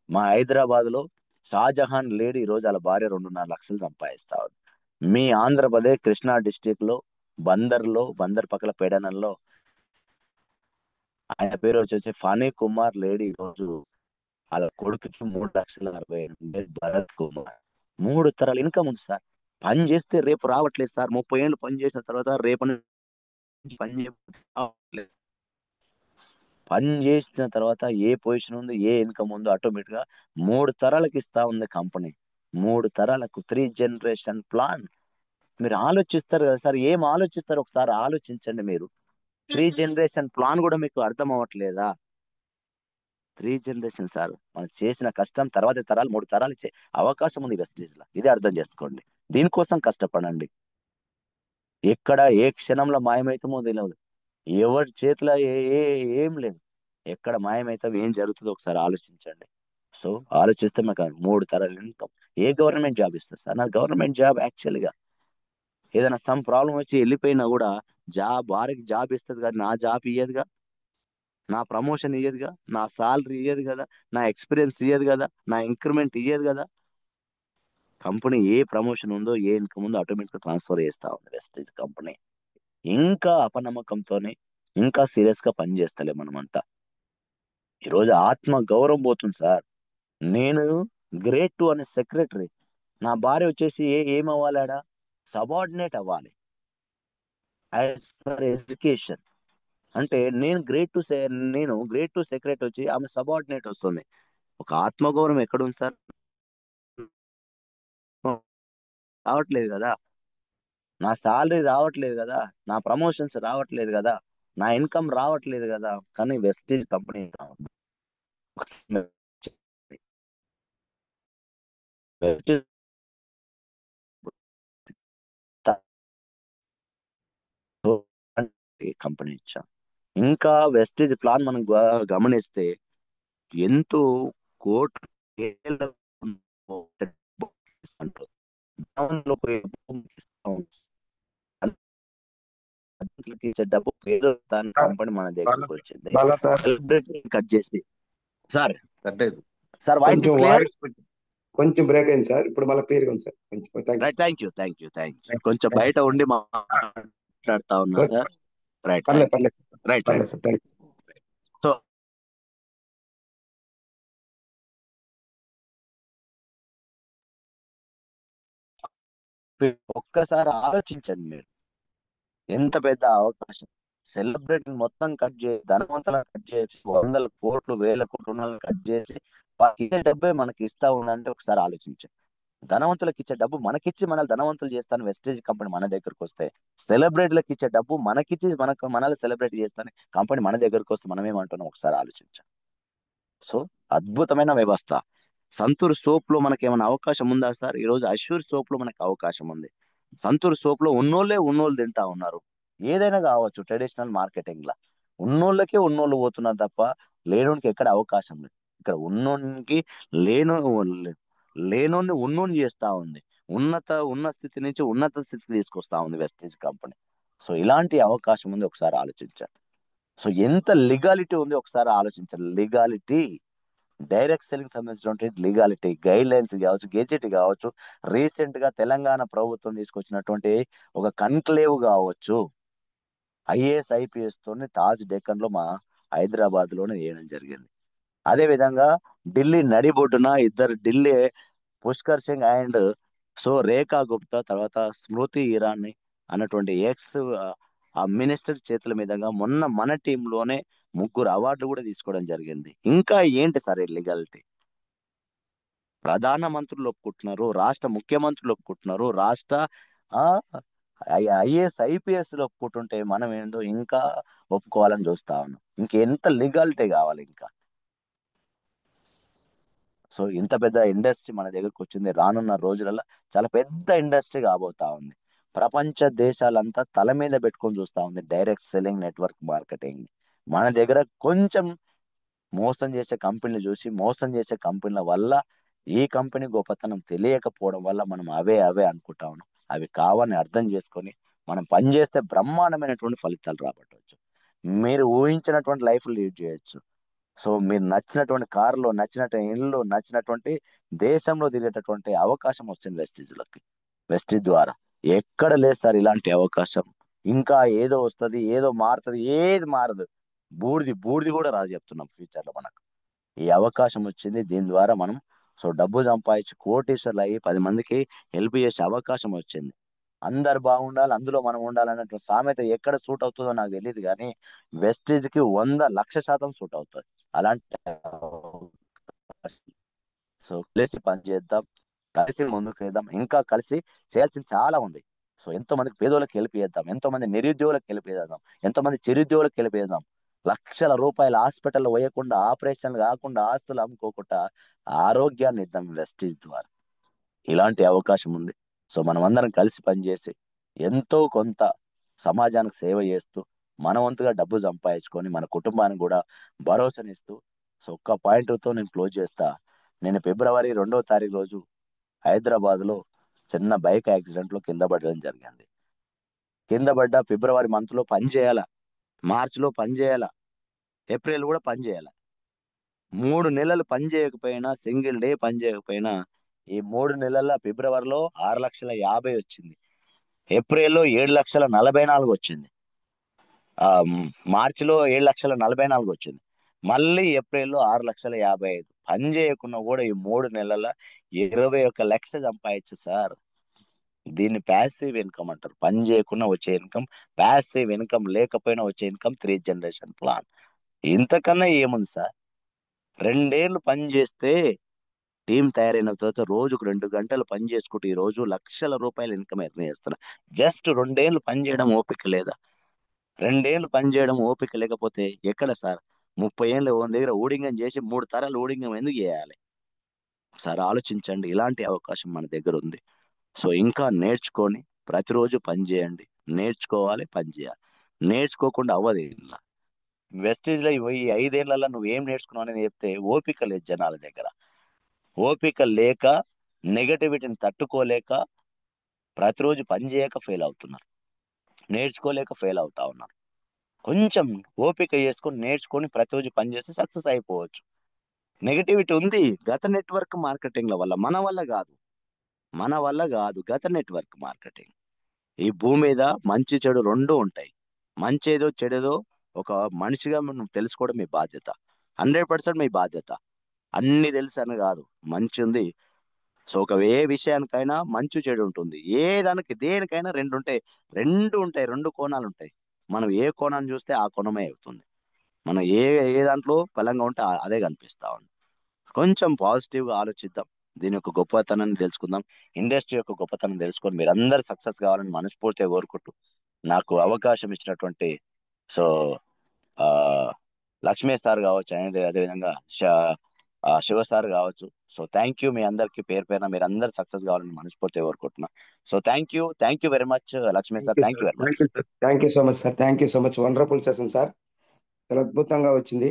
మా హైదరాబాద్ లో షాజహాన్ లేడీ ఈ రోజు అలా భార్య 2.5 లక్షలు సంపాదిస్తా ఉంది. మీ ఆంధ్రప్రదేశ్ కృష్ణా డిస్టిక్ లో బందర్ పక్కల పెడనంలో ఆయన పేరు వచ్చేసి ఫనీ కుమార్ లేడీ ఈ రోజు వాళ్ళ కొడుకుకి 3,60,000 భరత్ కుమార్. 3 తరాల ఇన్కమ్ ఉంది సార్. పని చేస్తే రేపు రావట్లేదు సార్. 30 ఏళ్ళు పని చేసిన తర్వాత రేపు పని రావట్లేదు. పని చేసిన తర్వాత ఏ పొజిషన్ ఉంది, ఏ ఇన్కమ్ ఉందో ఆటోమేటిక్ గా 3 తరాలకు ఇస్తా ఉంది కంపెనీ. 3 తరాలకు 3 జనరేషన్ ప్లాన్. మీరు ఆలోచిస్తారు కదా సార్, ఏం ఆలోచిస్తారు? ఒకసారి ఆలోచించండి మీరు. 3 జనరేషన్ ప్లాన్ కూడా మీకు అర్థం అవ్వట్లేదా? 3 జనరేషన్ సార్. మనం చేసిన కష్టం తర్వాతి తరాలు 3 తరాలు ఇచ్చే అవకాశం ఉంది వెస్టేజ్‌లో. ఇదే అర్థం చేసుకోండి. దీనికోసం కష్టపడండి. ఎక్కడ ఏ క్షణంలో మాయమైతామో తెలవదు. ఎవరి చేతిలో ఏ ఏ ఏం లేదు. ఎక్కడ మాయమైతాం, ఏం జరుగుతుందో ఒకసారి ఆలోచించండి. సో, ఆలోచిస్తే మాకు 3 తరాలు ఇన్‌కమ్. ఏ గవర్నమెంట్ జాబ్ ఇస్తది సార్? నాది గవర్నమెంట్ జాబ్ యాక్చువల్‌గా. ఏదైనా సమ్ ప్రాబ్లమ్ వచ్చి ఎళ్ళిపోయినా గూడా భార్యకి జాబ్ ఇస్తది గానీ, నా జాబ్ ఇయ్యదుగా. నా ప్రమోషన్ ఇయ్యదుగా. నా సాలరీ ఇయ్యదు గదా. నా ఎక్స్‌పీరియన్స్ ఇయ్యదు గదా. నా ఇంక్రిమెంట్ ఇయ్యదు గదా. కంపెనీ ఏ ప్రమోషన్ ఉందో, ఏ ఇన్‌కమ్ ఉందో ఆటోమేటిక్‌గా ట్రాన్స్‌ఫర్ చేస్తా ఉంది వెస్టేజ్ కంపెనీ. ఇంకా అపనమ్మకంతోని, ఇంకా సీరియస్‌గా పని చేస్తలేం మనమంతా. ఈరోజు ఆత్మ గౌరవం పోతుంది సార్. నేను గ్రేడ్ 2 అనే సెక్రటరీ. నా భార్య వచ్చేసి ఏమవ్వాలాడ? సబార్డినేట్ అవ్వాలి. As per education. అంటే నేను గ్రేడ్ 2 సెక్రటరీ వచ్చి ఆమె సబార్డినేట్ వస్తుంది. ఒక ఆత్మగౌరవం ఎక్కడుంది సార్? రావట్లేదు గదా. నా సాలరీ రావట్లేదు గదా. నా ప్రమోషన్స్ రావట్లేదు గదా. నా ఇన్‌కమ్ రావట్లేదు గదా. కానీ వెస్టేజ్ కంపెనీ వెస్టేజ్ కంపెనీ ఇచ్చాం. ఇంకా వెస్టేజ్ ప్లాన్ మనం గమనిస్తే ఎంతో కోట్లు ఇచ్చే డబ్బు ఏదో దాని కంపెనీ మన దగ్గరకు వచ్చింది. బాలా సార్ సెలబ్రిటీ కట్ చేసి సార్ కట్ అయింది. సార్ వాయిస్ కొంచెం ఇస్ క్లియర్. కొంచెం బ్రేక్ అయింది సార్. ఇప్పుడు మళ్ళీ క్లియర్గా ఉంది సార్. కొంచెం రైట్. Thank you. కొంచెం బయట ఉండి మాట్లాడుతా ఉన్నా సార్. రైట్. పర్లేదు పర్లేదు రైట్. పర్లేదు సార్. Thank you. సో ఒక్కసారి ఆలోచించండి మీరు. ఎంత పెద్ద అవకాశం. సెలబ్రిటీని మొత్తం కట్ చేసి, ధనవంతులను కట్ చేసి, 100 కోట్లు, 1000 కోట్లు ఉన్నోళ్ళని కట్ చేసి, వాళ్ళకి ఇచ్చే డబ్బే మనకి ఇస్తా ఉందంటే ఒకసారి ఆలోచించండి. ధనవంతులకు ఇచ్చే డబ్బు మనకిచ్చి మనల్ని ధనవంతులు చేస్తాను వెస్టేజ్ కంపెనీ మన దగ్గరకు వస్తే, సెలబ్రిటీలకు ఇచ్చే డబ్బు మనకిచ్చి మనల్ని సెలబ్రేట్ చేస్తాను కంపెనీ మన దగ్గరకు వస్తే మనం ఏమంటున్నాం ఒకసారి ఆలోచించండి. సో, అద్భుతమైన వ్యవస్థ. సంతూర్ సోప్‌లో మనకేమైనా అవకాశం ఉందా సార్? ఈరోజు అష్యూర్ సోప్‌లో మనకు అవకాశం ఉంది. సంతూర్ సోప్‌లో ఉన్నోళ్ళు తింటా ఉన్నారు. ఏదైనా కావచ్చు ట్రెడిషనల్ మార్కెటింగ్‌ల. ఉన్నోళ్ళు పోతున్నారు తప్ప లేనోనికి ఎక్కడ అవకాశం లేదు. ఇక్కడ ఉన్నోనికి లేనో లేనోన్ని ఉన్నోన్ని చేస్తా ఉంది. ఉన్న స్థితి నుంచి ఉన్నత స్థితికి తీసుకొస్తా ఉంది వెస్టేజ్ కంపెనీ. సో, ఇలాంటి అవకాశం ఉంది ఒకసారి ఆలోచించండి. సో, ఎంత లీగాలిటీ ఉంది ఒకసారి ఆలోచించండి. లీగాలిటీ, డైరెక్ట్ సెల్లింగ్ సంబంధించినటువంటి లీగాలిటీ, గైడ్‌లైన్స్ కావచ్చు, గెజెట్ కావచ్చు, రీసెంట్‌గా తెలంగాణ ప్రభుత్వం తీసుకొచ్చినటువంటి ఒక కన్క్లేవ్ కావచ్చు. ఐఏఎస్, ఐపీఎస్ తోని తాజ్ డెక్కన్‌లో మా హైదరాబాద్‌లోనే చేయడం జరిగింది. అదే విధంగా ఢిల్లీ నడిబొడ్డున ఢిల్లీ పుష్కర్ సింగ్ అండ్ రేఖా గుప్తా తర్వాత స్మృతి ఇరానీ అన్నటువంటి ఆ మినిస్టర్ చేతుల మీదుగా మొన్న మన టీంలోనే 3 అవార్డులు కూడా తీసుకోవడం జరిగింది. ఇంకా ఏంటి సార్ ఈ లీగాలిటీ? ప్రధాన మంత్రులు ఒప్పుకుంటున్నారు, రాష్ట్ర ముఖ్యమంత్రులు ఒప్పుకుంటున్నారు, రాష్ట్ర ఐఏఎస్, ఐపీఎస్లు ఒప్పుకుంటుంటే మనం ఏందో ఇంకా ఒప్పుకోవాలని చూస్తా ఉన్నాం. ఇంకెంత లీగాలిటీ కావాలి ఇంకా? సో, ఇంత పెద్ద ఇండస్ట్రీ మన దగ్గరకు వచ్చింది. రానున్న రోజులలో చాలా పెద్ద ఇండస్ట్రీ కాబోతా ఉంది. ప్రపంచ దేశాలంతా తల మీద పెట్టుకొని చూస్తా ఉంది డైరెక్ట్ సెల్లింగ్ నెట్వర్క్ మార్కెటింగ్. మన దగ్గర కొంచెం మోసం చేసే కంపెనీలు చూసి, మోసం చేసే కంపెనీల వల్ల ఈ కంపెనీ గొప్పతనం తెలియకపోవడం వల్ల మనం అవే అనుకుంటా ఉన్నాం. అవి కావని అర్థం చేసుకొని మనం పనిచేస్తే బ్రహ్మాండమైనటువంటి ఫలితాలు రాబట్టవచ్చు. మీరు ఊహించినటువంటి లైఫ్ లీడ్ చేయొచ్చు. సో, మీరు నచ్చినటువంటి కారులో, నచ్చినటువంటి ఇల్లు, నచ్చినటువంటి దేశంలో తిరిగేటటువంటి అవకాశం వచ్చింది వెస్టేజ్ ద్వారా. ఎక్కడ లేదు సార్ ఇలాంటి అవకాశం. ఇంకా ఏదో వస్తది, ఏదో మారుతది, ఏది మారదు. బూడిది కూడా రాదు చెప్తున్నాం ఫ్యూచర్‌లో మనకు. ఈ అవకాశం వచ్చింది. దీని ద్వారా మనం డబ్బు సంపాదించి కోటీశ్వరులు అయ్యి 10 మందికి హెల్ప్ చేసే అవకాశం వచ్చింది. అందరు బాగుండాలి, అందులో మనం ఉండాలన్నటువంటి సామెత ఎక్కడ సూట్ అవుతుందో నాకు తెలియదు కానీ వెస్టేజ్‌కి 100,00,000% సూట్ అవుతది. అలాంటి కలిసి పని చేద్దాం, కలిసి ముందుకు వెళ్దాం. ఇంకా కలిసి చేయాల్సింది చాలా ఉంది. సో, ఎంతో మందికి పేదోళ్ళకి హెల్ప్ చేద్దాం, ఎంతో మంది నిరుద్యోగులకు హెల్ప్ చేద్దాం, ఎంతో మంది చిరుద్యోగులకు హెల్ప్ చేద్దాం. లక్షల రూపాయల హాస్పిటల్ పోయకుండా, ఆపరేషన్లు కాకుండా, ఆస్తులు అమ్ముకోకుండా ఆరోగ్యాన్ని ఇద్దాం వెస్టీజ్ ద్వారా. ఇలాంటి అవకాశం ఉంది. సో మనం అందరం కలిసి పనిచేసి ఎంతో కొంత సమాజానికి సేవ చేస్తూ మన వంతుగా డబ్బు సంపాదించుకొని మన కుటుంబానికి కూడా భరోసానిస్తూ, సో ఒక్క పాయింట్తో నేను క్లోజ్ చేస్తా. నేను ఫిబ్రవరి 2వ తారీఖు రోజు హైదరాబాద్లో చిన్న బైక్ యాక్సిడెంట్లో కింద పడడం జరిగింది. కింద పడ్డ ఫిబ్రవరి మంత్లో పని చేయాల, మార్చిలో పని చేయాల, ఏప్రిల్ కూడా పని చేయాల. 3 నెలలు పని చేయకపోయినా, సింగిల్ డే పని చేయకపోయినా, ఈ 3 నెలల ఫిబ్రవరిలో 6,50,000 వచ్చింది, ఏప్రిల్లో 7,44,000 వచ్చింది, మార్చిలో 7,44,000 వచ్చింది, మళ్ళీ ఏప్రిల్లో 6,55,000. పని చేయకుండా కూడా ఈ 3 నెలల 21,00,000 సంపాదించు సార్. దీన్ని ప్యాసివ్ ఇన్కమ్ అంటారు. పని చేయకుండా వచ్చే ఇన్కమ్ ప్యాసివ్ ఇన్కమ్, లేకపోయినా వచ్చే ఇన్కమ్ 3 జనరేషన్ ప్లాన్. ఇంతకన్నా ఏముంది సార్? 2 ఏళ్ళు పని చేస్తే టీం తయారైన తర్వాత రోజుకు 2 గంటలు పని చేసుకుంటూ ఈ రోజు లక్షల రూపాయల ఇన్కమ్ ఎర్న్ చేస్తున్నా. జస్ట్ 2 ఏళ్ళు పని చేయడం ఓపిక లేదా? 2 ఏళ్ళు పని చేయడం ఓపిక లేకపోతే ఎక్కడ సార్? 30 ఏళ్ళు ఓన్ దగ్గర ఊడింగం చేసి 3 తరాలు ఊడింగం ఎందుకు చేయాలి? ఒకసారి ఆలోచించండి. ఇలాంటి అవకాశం మన దగ్గర ఉంది. సో ఇంకా నేర్చుకొని ప్రతిరోజు పని చేయండి. నేర్చుకోవాలి, పని చేయాలి. నేర్చుకోకుండా అవ్వదు ఇలా. వెస్టేజ్లో ఈ 5 ఏళ్లలో నువ్వేం నేర్చుకున్నావు అనేది చెప్తే ఓపిక లేదు జనాల దగ్గర. ఓపిక లేక, నెగటివిటీని తట్టుకోలేక ప్రతిరోజు పని చేయక ఫెయిల్ అవుతున్నారు, నేర్చుకోలేక ఫెయిల్ అవుతా ఉన్నారు. కొంచెం ఓపిక చేసుకొని నేర్చుకొని ప్రతిరోజు పని చేస్తే సక్సెస్ అయిపోవచ్చు. నెగటివిటీ ఉంది గత నెట్వర్క్ మార్కెటింగ్ల వల్ల, మన వల్ల కాదు, మన వల్ల కాదు, గత నెట్వర్క్ మార్కెటింగ్. ఈ భూమి మీద మంచి చెడు రెండు ఉంటాయి. మంచేదో చెడేదో ఒక మనిషిగా మనం తెలుసుకోవడం మీ బాధ్యత, 100% మీ బాధ్యత. అన్ని తెలుసు అని కాదు, మంచి ఉంది. సో ఒక ఏ విషయానికైనా మంచి చెడు ఉంటుంది. ఏ దానికి దేనికైనా రెండు ఉంటాయి, రెండు కోణాలు ఉంటాయి. మనం ఏ కోణాన్ని చూస్తే ఆ కోణమే అవుతుంది. మనం ఏ ఏ దాంట్లో బలంగా ఉంటే అదే కనిపిస్తా ఉంది. కొంచెం పాజిటివ్గా ఆలోచిద్దాం, దీని యొక్క గొప్పతనాన్ని తెలుసుకుందాం, ఇండస్ట్రీ యొక్క గొప్పతనం తెలుసుకొని మీరందరూ సక్సెస్ కావాలని మనస్ఫూర్తిగా కోరుకుంటూ, నాకు అవకాశం ఇచ్చినటువంటి సో ఆ, లక్ష్మీ సార్ కావచ్చు, అనేది అదేవిధంగా శివ సార్ కావచ్చు. సో థ్యాంక్ యూ మీ అందరికి పేరు పేరున, మీరు అందరు సక్సెస్ కావాలని మనస్ఫూర్తిగా కోరుకుంటున్నా. So thank you very much Lakshmi sir, thank you very much. Thank you so much sir. Thank you so much. Wonderful session sir. చాలా అద్భుతంగా వచ్చింది.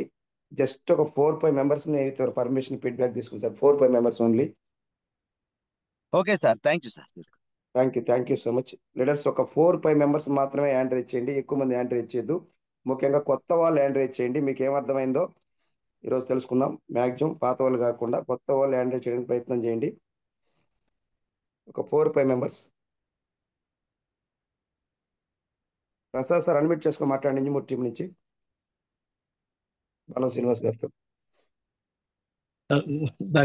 జస్ట్ ఒక 4-5 మెంబర్స్ని పర్మిషన్ ఫీడ్బ్యాక్ తీసుకుని sir. 4-5 members only. Okay sir, thank you sir. Thank you so much. Leaders ఒక 4-5 మెంబర్స్ మాత్రమే హ్యాండ్ రైజ్ చేయండి, ఎక్కువ మంది హ్యాండ్ రైజ్ చేయొద్దు. ముఖ్యంగా కొత్త వాళ్ళు హ్యాండ్ రైజ్ చేయండి. మీకు ఏమర్థమైందో ఈరోజు తెలుసుకుందాం. మ్యాక్సిమం పాత వాళ్ళు కాకుండా కొత్త వాళ్ళు హ్యాండ్ రైజ్ చేయడానికి ప్రయత్నం చేయండి. ఒక 4-5 మెంబర్స్. ప్రసాద్ సార్ అన్మిట్ చేసుకొని మాట్లాడండి, ఇంజమూరు టీం నుంచి బాలం శ్రీనివాస్ గారితో.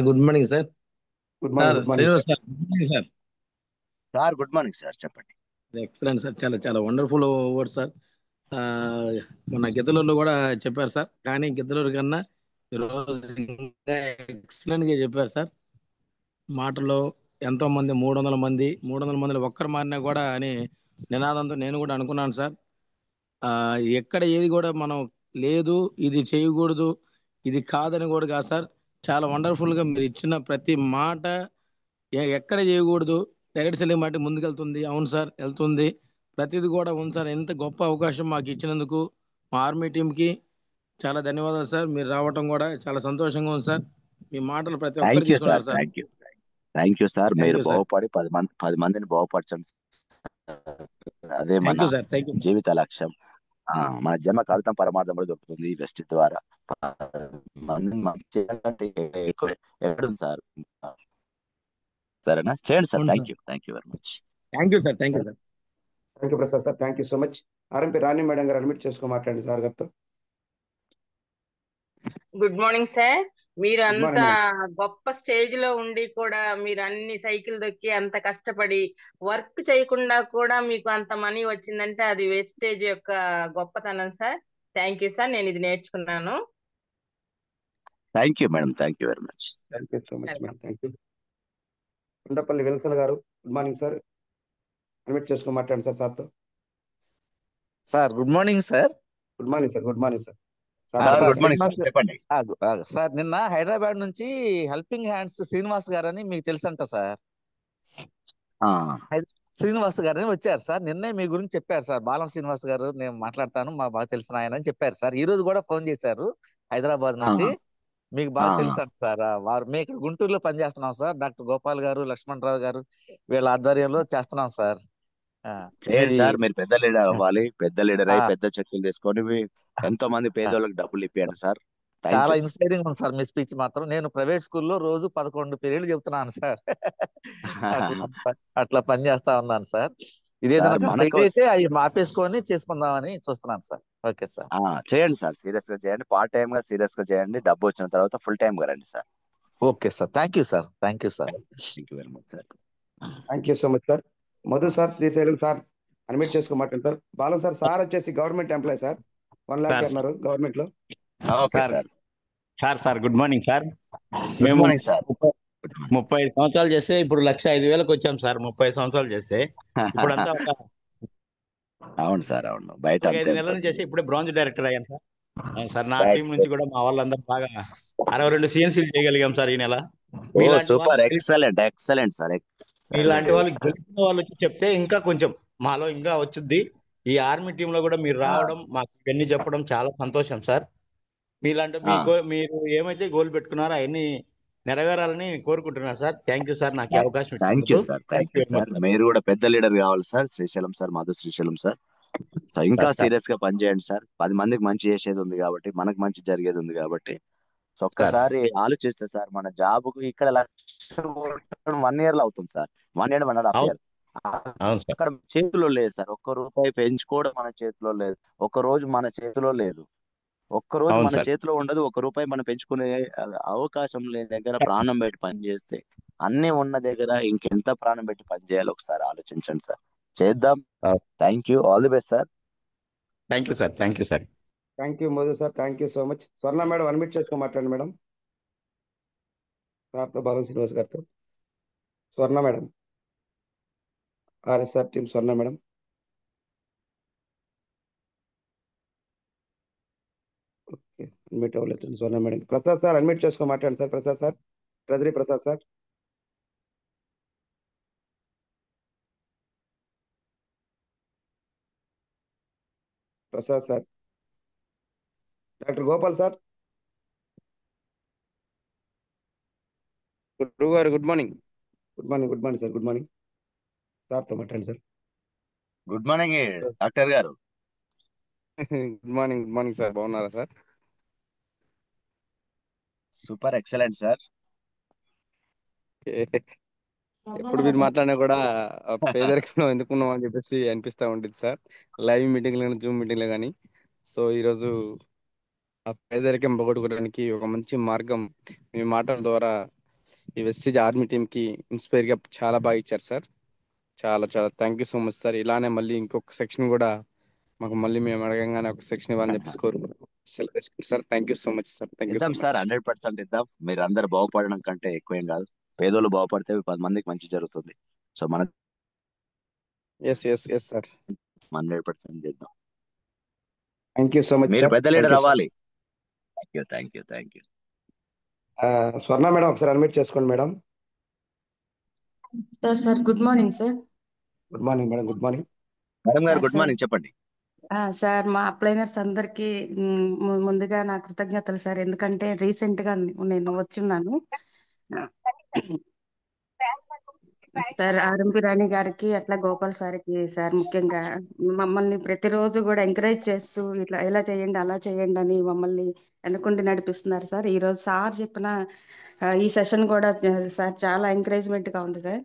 Good morning sir. Good morning. Good morning Srinivas sir. Sir, good morning sir. Sir good morning sir, చెప్పండి. ఎక్సలెంట్ సార్, చాలా చాలా వండర్ఫుల్ వర్డ్ సార్. మొన్న గిద్దలూరులో కూడా చెప్పారు సార్, కానీ గిద్దలూరు కన్నా ఈరోజు ఇంకా ఎక్సలెంట్ గా చెప్పారు సార్. మాటల్లో ఎంతో మంది 300 మందిలో ఒక్కరు మారినా కూడా అని నినాదంతో నేను కూడా అనుకున్నాను సార్. ఎక్కడ ఏది కూడా మనం లేదు, ఇది చేయకూడదు, ఇది కాదని కూడా కాదు సార్. చాలా వండర్ఫుల్ గా మీరు ఇచ్చిన ప్రతి మాట ఎక్కడ చేయకూడదు, ఎక్కడ సెల్లి మాట ముందుకెళ్తుంది. అవును సార్, వెళ్తుంది. ప్రతిది కూడా ఉంది సార్. ఎంత గొప్ప అవకాశం మాకు ఇచ్చినందుకు మా ఆర్మీ టీంకి చాలా ధన్యవాదాలు సార్. మీరు రావటం కూడా చాలా సంతోషంగా ఉంది సార్. మీ మాటలు ప్రతి ఒక్కరు థ్యాంక్ యూ సార్, తీసుకున్నారు సార్. Thank you sir. Thank మీరు you, sir. బాగుపడి 10 మందిని బాగుపరచండి, అదే థ్యాంక్ మన యూ సార్. Thank you. జీవిత లక్ష్యం. మన జన్మ కవితం పరమార్థం కూడా దొరుకుతుంది ఈ వెస్ట్ ద్వారా. 10 మందిని మంచి చేయాలంటే ఎక్కడుంది సార్? సరేనా, చేయండి sir. Thank you very much. Thank you sir. Thank you sir. Thank you Prasad sir. Thank you so much. RMP Rani madam గారు అడ్మిట్ చేసుకొని మాట్లాడండి సార్ గారితో. Good morning sir. మీరు Good అంత morning, గొప్ప స్టేజ్ లో ఉండి కూడా మీరు అన్ని సైకిల్ దొక్కి అంత కష్టపడి వర్క్ చేయకుండా కూడా మీకు అంత మనీ వచ్చిందంటే అది వేస్టేజ్ యొక్క గొప్పతనం సార్. థ్యాంక్ యూ సార్, నేను ఇది నేర్చుకున్నాను. Thank you madam, thank you very much. Thank you so much madam. Thank you. Undapalli Wilson garu good morning sir. Admit చేసుకొని మాట్లాడండి సార్ సార్తో. Sir good morning sir. Good morning sir. Good morning sir. Sir sir Prasad good morning sir Srinivas చెప్పండి. సార్ నిన్న హైదరాబాద్ నుంచి హెల్పింగ్ హ్యాండ్స్ శ్రీనివాస్ గారని మీకు తెలుసంట సార్. ఆ, శ్రీనివాస్ గారని వచ్చారు సార్. నిన్నే మీ గురించి చెప్పారు సార్. బాలం శ్రీనివాస్ గారు నేను మాట్లాడతాను, మా బాగా తెలిసిన ఆయన అని చెప్పారు సార్. ఈ రోజు కూడా ఫోన్ చేశారు హైదరాబాద్ ఆ, నుంచి. మీకు బాగా ఆ. తెలుసంట సార్. వారు మేము ఇక్కడ గుంటూరులో పనిచేస్తున్నాం సార్. డాక్టర్ గోపాల్ గారు, లక్ష్మణరావు గారు వీళ్ళ ఆధ్వర్యంలో చేస్తున్నాం సార్. చేయండి మీది సార్, మీరు పెద్ద లీడర్ అవ్వాలి. పెద్ద లీడర్ ఆ, అయి పెద్ద చెక్కులు తీసుకొని ఎంతో మంది ఆ, పేదోళ్ళకి డబ్బులు ఇప్పియండి సార్. థ్యాంక్ చాలా యూ సార్. ఇన్స్పైరింగ్ ఉంది సార్ మీ స్పీచ్ మాత్రం. నేను ప్రైవేట్ స్కూల్లో రోజు 11 పీరియడ్లు చెప్తున్నాను సార్. అట్లా పని చేస్తా ఉన్నాను సార్. ఇదేదైనా సార్ కాస్త మనకు ఇదైతే అవి మాపేసుకొని చేసుకుందామని చూస్తున్నాను సార్. Okay sir. చేయండి సార్, సీరియస్ గా చేయండి. పార్ట్ టైం గా సీరియస్ గా చేయండి. డబ్బు వచ్చిన తర్వాత ఫుల్ టైం గా రండి sir. Okay sir. Thank you sir. Thank you sir. Thank you very much sir. Thank you so much sir. Madhu sir, Srisailam sir admit చేసుకోమంటారు సార్. బాలం సార్ వచ్చేసి government employee sir. 1 lakh sir అన్నారు గవర్నమెంట్ లో. Okay sir sir. Sir good morning sir. Good మేము మార్నింగ్ సార్. 35 సంవత్సరాలు చేస్తే ఇప్పుడు 1,05,000కి వచ్చాం సార్. 30 సంవత్సరాలు చేస్తే ఇప్పుడంతా ఒక అవును సార్, అవును. బయట 5 అంతే నెలల నుంచి చేసి ఇప్పుడే బ్రాంజ్ డైరెక్టర్ అయ్యాను సార్. అవును సార్, నా రైట్. టీం నుంచి కూడా మా వాళ్ళందరూ బాగా 62 CNCలు చేయగలిగాం సార్ ఈ నెల. ఓ మీలాంటి సూపర్, వాళ్ళు ఎక్సలెంట్ ఎక్సలెంట్ సార్, మీలాంటి వాళ్ళు ఎక్సలెంట్. గెలిచిన వాళ్ళు వచ్చి చెప్తే ఇంకా కొంచెం మాలో ఇంకా వచ్చుద్ది. ఈ ఆర్మీ టీంలో కూడా మీరు రావడం, మాకు ఇవన్నీ చెప్పడం చాలా సంతోషం సార్. మీలాంటి మీరు ఏమైతే గోల్ పెట్టుకున్నారో అవన్నీ నెరవేరాలని కోరుకుంటున్నాను సార్. థ్యాంక్ యూ సార్, నాకు ఈ అవకాశం థ్యాంక్ యూ ఇచ్చినందుకు. Sir, thank you sir. మీరు కూడా పెద్ద లీడర్ కావాలి sir. Srisailam sir, Madhu Srisailam sir. So ఇంకా సార్ సీరియస్ గా పనిచేయండి సార్. 10 మందికి మంచి చేసేది ఉంది కాబట్టి, మనకు మంచి జరిగేది ఉంది కాబట్టి. సో ఒక్కసారి ఆలోచిస్తే సార్, మన జాబ్ కు ఇక్కడ 1 year లో అవుతుంది సార్. 1 year 1.5 year. అవును సార్. అక్కడ చేతిలో లేదు సార్. ఒక్క రూపాయి పెంచుకోవడం మన చేతిలో లేదు. ఒక్క రోజు మన చేతిలో లేదు. ఒక్క రోజు అవును మన సార్. చేతిలో ఉండదు. 1 రూపాయి మనం పెంచుకునే అవకాశం లేని దగ్గర ప్రాణం పెట్టి పని చేస్తే, అన్ని ఉన్న దగ్గర ఇంకెంత ప్రాణం పెట్టి పని చేయాలో ఒకసారి ఆలోచించండి సార్. చేద్దాం. Thank you, all the best sir. Thank you sir. Thank you sir. Thank you Madhu sir, thank you so much. Swarna madam admit చేసుకో మాట్లాడండి మేడం సార్తో, బాలం శ్రీనివాస్ గారితో. స్వర్ణ మేడం, ఆర్ఎస్ఆర్ టీం స్వర్ణ మేడం. ఓకే, అడ్మిట్ అవ్వలేదు స్వర్ణ మేడం. ప్రసాద్ సార్ అడ్మిట్ చేసుకో మాట్లాడండి sir. Prasad sir, treasury Prasad sir. Prasad sir. Doctor Gopal sir. గురువు గారు good morning. Good morning, good morning sir. Good morning సార్తో మాట్లాడండి సార్. గుడ్ మార్నింగ్ డాక్టర్ గారు. Good morning, good morning sir. బాగున్నారా సార్? Super, excellent sir. ఎప్పుడు మీరు మాట్లాడినా కూడా పేదరికంలో ఎందుకున్నాం అని చెప్పేసి అనిపిస్తూ ఉంటుంది సార్. లైవ్ మీటింగ్లు కానీ, జూమ్ మీటింగ్లు కానీ. సో ఈరోజు ఆ పేదరికం పోగొట్టుకోవడానికి ఒక మంచి మార్గం మీ మాటల ద్వారా ఈ వెస్టిజ్ ఆర్మీ టీంకి ఇన్స్పైర్గా చాలా బాగా ఇచ్చారు సార్. చాలా చాలా thank you so much sir. ఇలానే మళ్ళీ ఇంకొక సెక్షన్ కూడా మాకు మళ్ళీ మేము అడగంగానే ఒక సెక్షన్ ఇవ్వాలని చెప్పేసి కోరుకుంటున్నాం sir. Thank you so much sir. Thank you so ఇద్దాం సార్, మచ్. 100% ఇద్దాం. మీరు అందరు బాగుపడడం కంటే ఎక్కువేం కాదు. పేదోళ్ళు బాగుపడితే 10 మందికి మంచి జరుగుతుంది. సో మనం ఎస్ ఎస్ ఎస్ సార్. 100% చేద్దాం. థ్యాంక్ యూ సో మచ్ మీరు సార్. పెద్ద లీడర్ అవ్వాలి. Thank you, thank you, thank you. Swarna madam ఒకసారి అడ్మిట్ చేసుకోండి madam. Sir good morning sir. Good morning madam. Good morning madam గారు, గుడ్ సార్ మార్నింగ్. చెప్పండి. సార్ మా అప్లైనర్స్ అందరికీ ముందుగా నా కృతజ్ఞతలు సార్. ఎందుకంటే రీసెంట్ గా నేను వచ్చున్నాను సార్. ఆర్ఎంపీ రాణి గారికి అట్లా గోపాల్ సార్కి సార్, ముఖ్యంగా మమ్మల్ని ప్రతిరోజు కూడా ఎంకరేజ్ చేస్తూ ఇట్లా ఇలా చేయండి అలా చేయండి అని మమ్మల్ని అనుకుంటూ నడిపిస్తున్నారు సార్. ఈ రోజు సార్ చెప్పిన ఈ సెషన్ కూడా సార్ చాలా ఎంకరేజ్మెంట్ గా ఉంది సార్.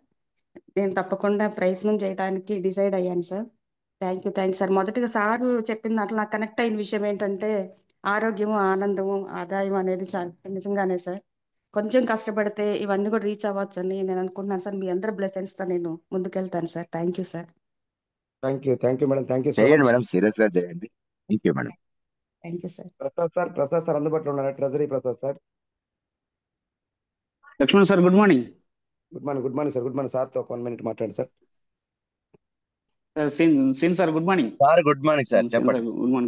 నేను తప్పకుండా ప్రయత్నం చేయడానికి డిసైడ్ అయ్యాను సార్. Thank you sir. మొదటిగా సారు చెప్పిన దాంట్లో నాకు కనెక్ట్ అయిన విషయం ఏంటంటే ఆరోగ్యము, ఆనందము, ఆదాయం అనేది సార్ నిజంగానే సార్ కొంచెం కష్టపడితే ఇవన్నీ కూడా రీచ్ అవ్వచ్చు అని నేను అనుకుంటున్నాను సార్. మీ అందరి బ్లెస్సింగ్స్ తో నేను ముందుకెళ్తాను sir. Thank you sir. Thank you madam. Thank you so చేయండి మచ్. మేడం, సీరియస్ గా చేయండి. Thank you madam. Thank you sir. Prasad sir అందుబాటులో ఉన్నారా? Treasury Prasad sir. Lakshman sir good morning. Good morning sir. Good morning సార్తో 1 minute మాట్లాడండి సార్. సీన్ sir good morning. Sir good morning sir, సీన్ సార్ చెప్పండి.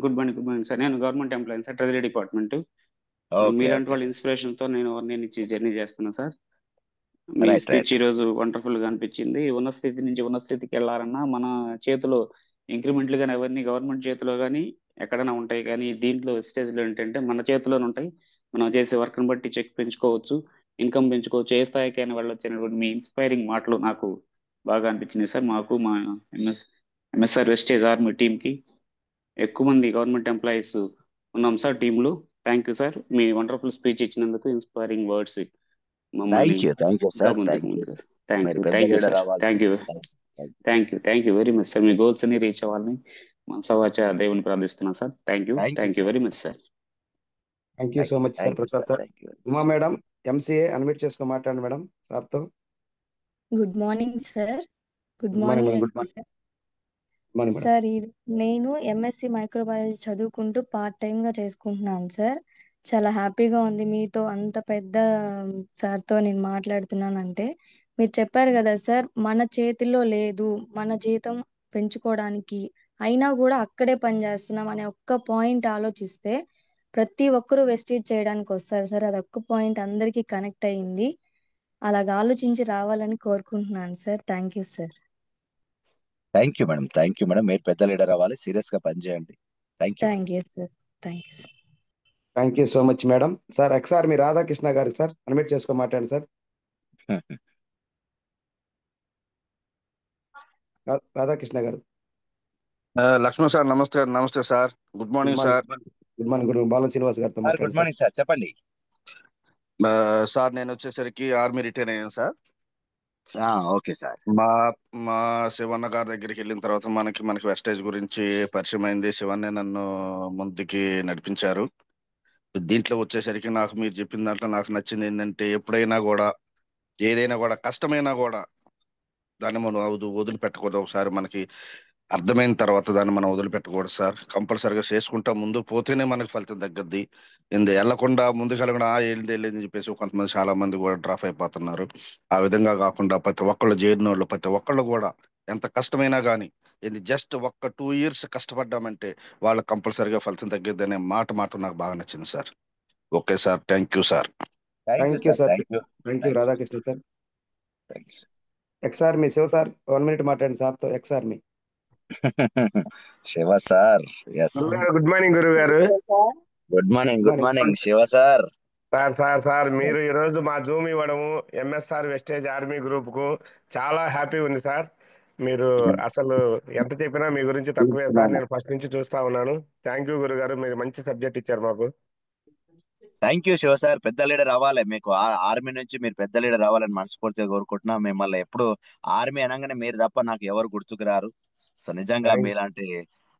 Good morning sir. నేను government employee sir, treasury department. Okay మీలాంటి ఓకే వాళ్ళ సార్. ఇన్స్పిరేషన్ తో నేను నుంచి జర్నీ చేస్తున్నా సార్. మీ రైట్ స్పీచ్ రైట్. ఈరోజు వండర్ఫుల్ గా అనిపించింది. ఉన్న స్థితి నుంచి ఉన్న స్థితికి వెళ్ళాలన్నా మన చేతిలో ఇంక్రిమెంట్లు కానీ అవన్నీ గవర్నమెంట్ చేతిలో కానీ ఎక్కడైనా ఉంటాయి, కానీ దీంట్లో స్టేజ్లో ఏంటంటే మన చేతిలోనే ఉంటాయి. మనం చేసే వర్క్ని బట్టి చెక్ పెంచుకోవచ్చు, ఇన్కమ్ పెంచుకోవచ్చు, ఏ స్థాయికైనా వెళ్ళొచ్చు అనేటువంటి మీ ఇన్స్పైరింగ్ మాటలు నాకు బాగా అనిపించినాయి సార్. మాకు మా ఎంఎస్ఆర్ వెస్టేజ్ ఆర్మీ టీంకి ఎక్కువ మంది గవర్నమెంట్ ఎంప్లాయీస్ ఉన్నాం సార్ టీంలో. Thank you sir, me wonderful speech ఇచ్చినందుకు, ఇన్స్పైరింగ్ వర్డ్స్ మమ్మల్ని థ్యాంక్ యూ ఇంకా సార్, ముందుకు థ్యాంక్ యూ. ముందుకు థ్యాంక్ మీరు యూ పెద్ద థ్యాంక్ యూ లీడర్ సార్, అవ్వాలి. Thank you thank you very much sir. Me goals అన్ని రీచ్ అవ్వాలని మనసవాచ దేవుని ప్రార్థిస్తున్నాను sir. Thank you sir. Very much sir. Thank you so much sir. Prasad sir. Uma madam MCA unmute చేసుకుని మాట్లాడండి మేడం సార్తో. Good morning sir. Good good morning morning madam. Good sir. Morning madam. Sir నేను ఎంఎస్సి మైక్రోబయాలజీ చదువుకుంటూ పార్ట్ టైం గా చేసుకుంటున్నాను సార్. చాలా హ్యాపీగా ఉంది మీతో అంత పెద్ద సార్తో నేను మాట్లాడుతున్నానంటే. మీరు చెప్పారు కదా సార్, మన చేతిలో లేదు మన జీతం పెంచుకోవడానికి, అయినా కూడా అక్కడే పనిచేస్తున్నాం అనే ఒక్క పాయింట్ ఆలోచిస్తే ప్రతి ఒక్కరూ వెస్టేజ్ చేయడానికి వస్తారు సార్. అది ఒక్క పాయింట్ అందరికీ కనెక్ట్ అయ్యింది. అలాగ ఆలోచించి రావాలని కోరుకుంటున్నాను sir. Thank you sir. Thank you madam, thank you madam. మీరు పెద్ద లీడర్ అవ్వాలి, సీరియస్ గా పనిచేయండి. Thank you. Thank you sir. Thank you. Thank you so much madam. Sir XR మీ రాధాకృష్ణ గారు సార్ అన్మ్యూట్ చేసుకొని మాట్లాడండి సార్. రాధాకృష్ణ గారు. Laxman sir namaste. Namaste sir. Good morning sir. Good morning Guru Bala Srinivas గారితో గుడ్ మాట్లాడండి మార్నింగ్ సార్, చెప్పండి. సార్ నేను వచ్చేసరికి ఆర్మీ రిటైర్ అయ్యాను సార్. Okay sir. మా మా శివన్న గారి దగ్గరికి వెళ్ళిన తర్వాత మనకి వెస్టేజ్ గురించి పరిచయం అయింది. శివన్నే నన్ను ముందుకి నడిపించారు. దీంట్లో వచ్చేసరికి నాకు మీరు చెప్పిన దాంట్లో నాకు నచ్చింది ఏంటంటే, ఎప్పుడైనా కూడా ఏదైనా కూడా కష్టమైనా కూడా దాన్ని మనం వదిలిపెట్టకూడదు. ఒకసారి మనకి అర్థమైన తర్వాత దాన్ని మనం వదిలిపెట్టకూడదు సార్. కంపల్సరీగా చేసుకుంటా ముందు పోతేనే మనకి ఫలితం తగ్గద్ది. వెళ్ళకుండా ముందుకు వెళ్ళకుండా వెళ్ళింది అని చెప్పేసి కొంతమంది చాలా మంది కూడా డ్రాప్ అయిపోతున్నారు. ఆ విధంగా కాకుండా ప్రతి ఒక్కళ్ళు చేరిన వాళ్ళు ప్రతి ఒక్కళ్ళు కూడా ఎంత కష్టమైనా కానీ జస్ట్ ఒక్క 2 years కష్టపడ్డామంటే వాళ్ళకి కంపల్సరీగా ఫలితం తగ్గద్ది అనే మాట నాకు బాగా నచ్చింది sir. Okay sir, thank you sir. Thank you sir. Thank you Radhakrishna sir. XR మీ శివ సార్ 1 minute మాట్లాడండి సార్తో. ఎక్స్ఆర్ మీ Shiva sir. Yes, good morning గురువు గారు. Good morning. Good morning Shiva sir. Sir మీరు ఈ రోజు మా జూమ్ ఇవ్వడము ఎంఎస్ఆర్ వెస్టేజ్ ఆర్మీ గ్రూప్ కు చాలా హ్యాపీ ఉంది సార్. మీరు అసలు ఎంత చెప్పినా మీ గురించి తక్కువే సార్. నేను ఫస్ట్ నుంచి చూస్తా ఉన్నాను. థ్యాంక్ యూ గురువు గారు, మీరు మంచి సబ్జెక్ట్ ఇచ్చారు మాకు. Thank you Shiva sir. పెద్ద లీడర్ అవ్వాలి, మీకు ఆర్మీ నుంచి మీరు పెద్ద లీడర్ అవ్వాలని మనస్ఫూర్తిగా కోరుకుంటున్నా. మిమ్మల్ని ఎప్పుడు ఆర్మీ అనగానే మీరు తప్ప నాకు ఎవరు గుర్తుకు రారు. సో నిజంగా మీలాంటి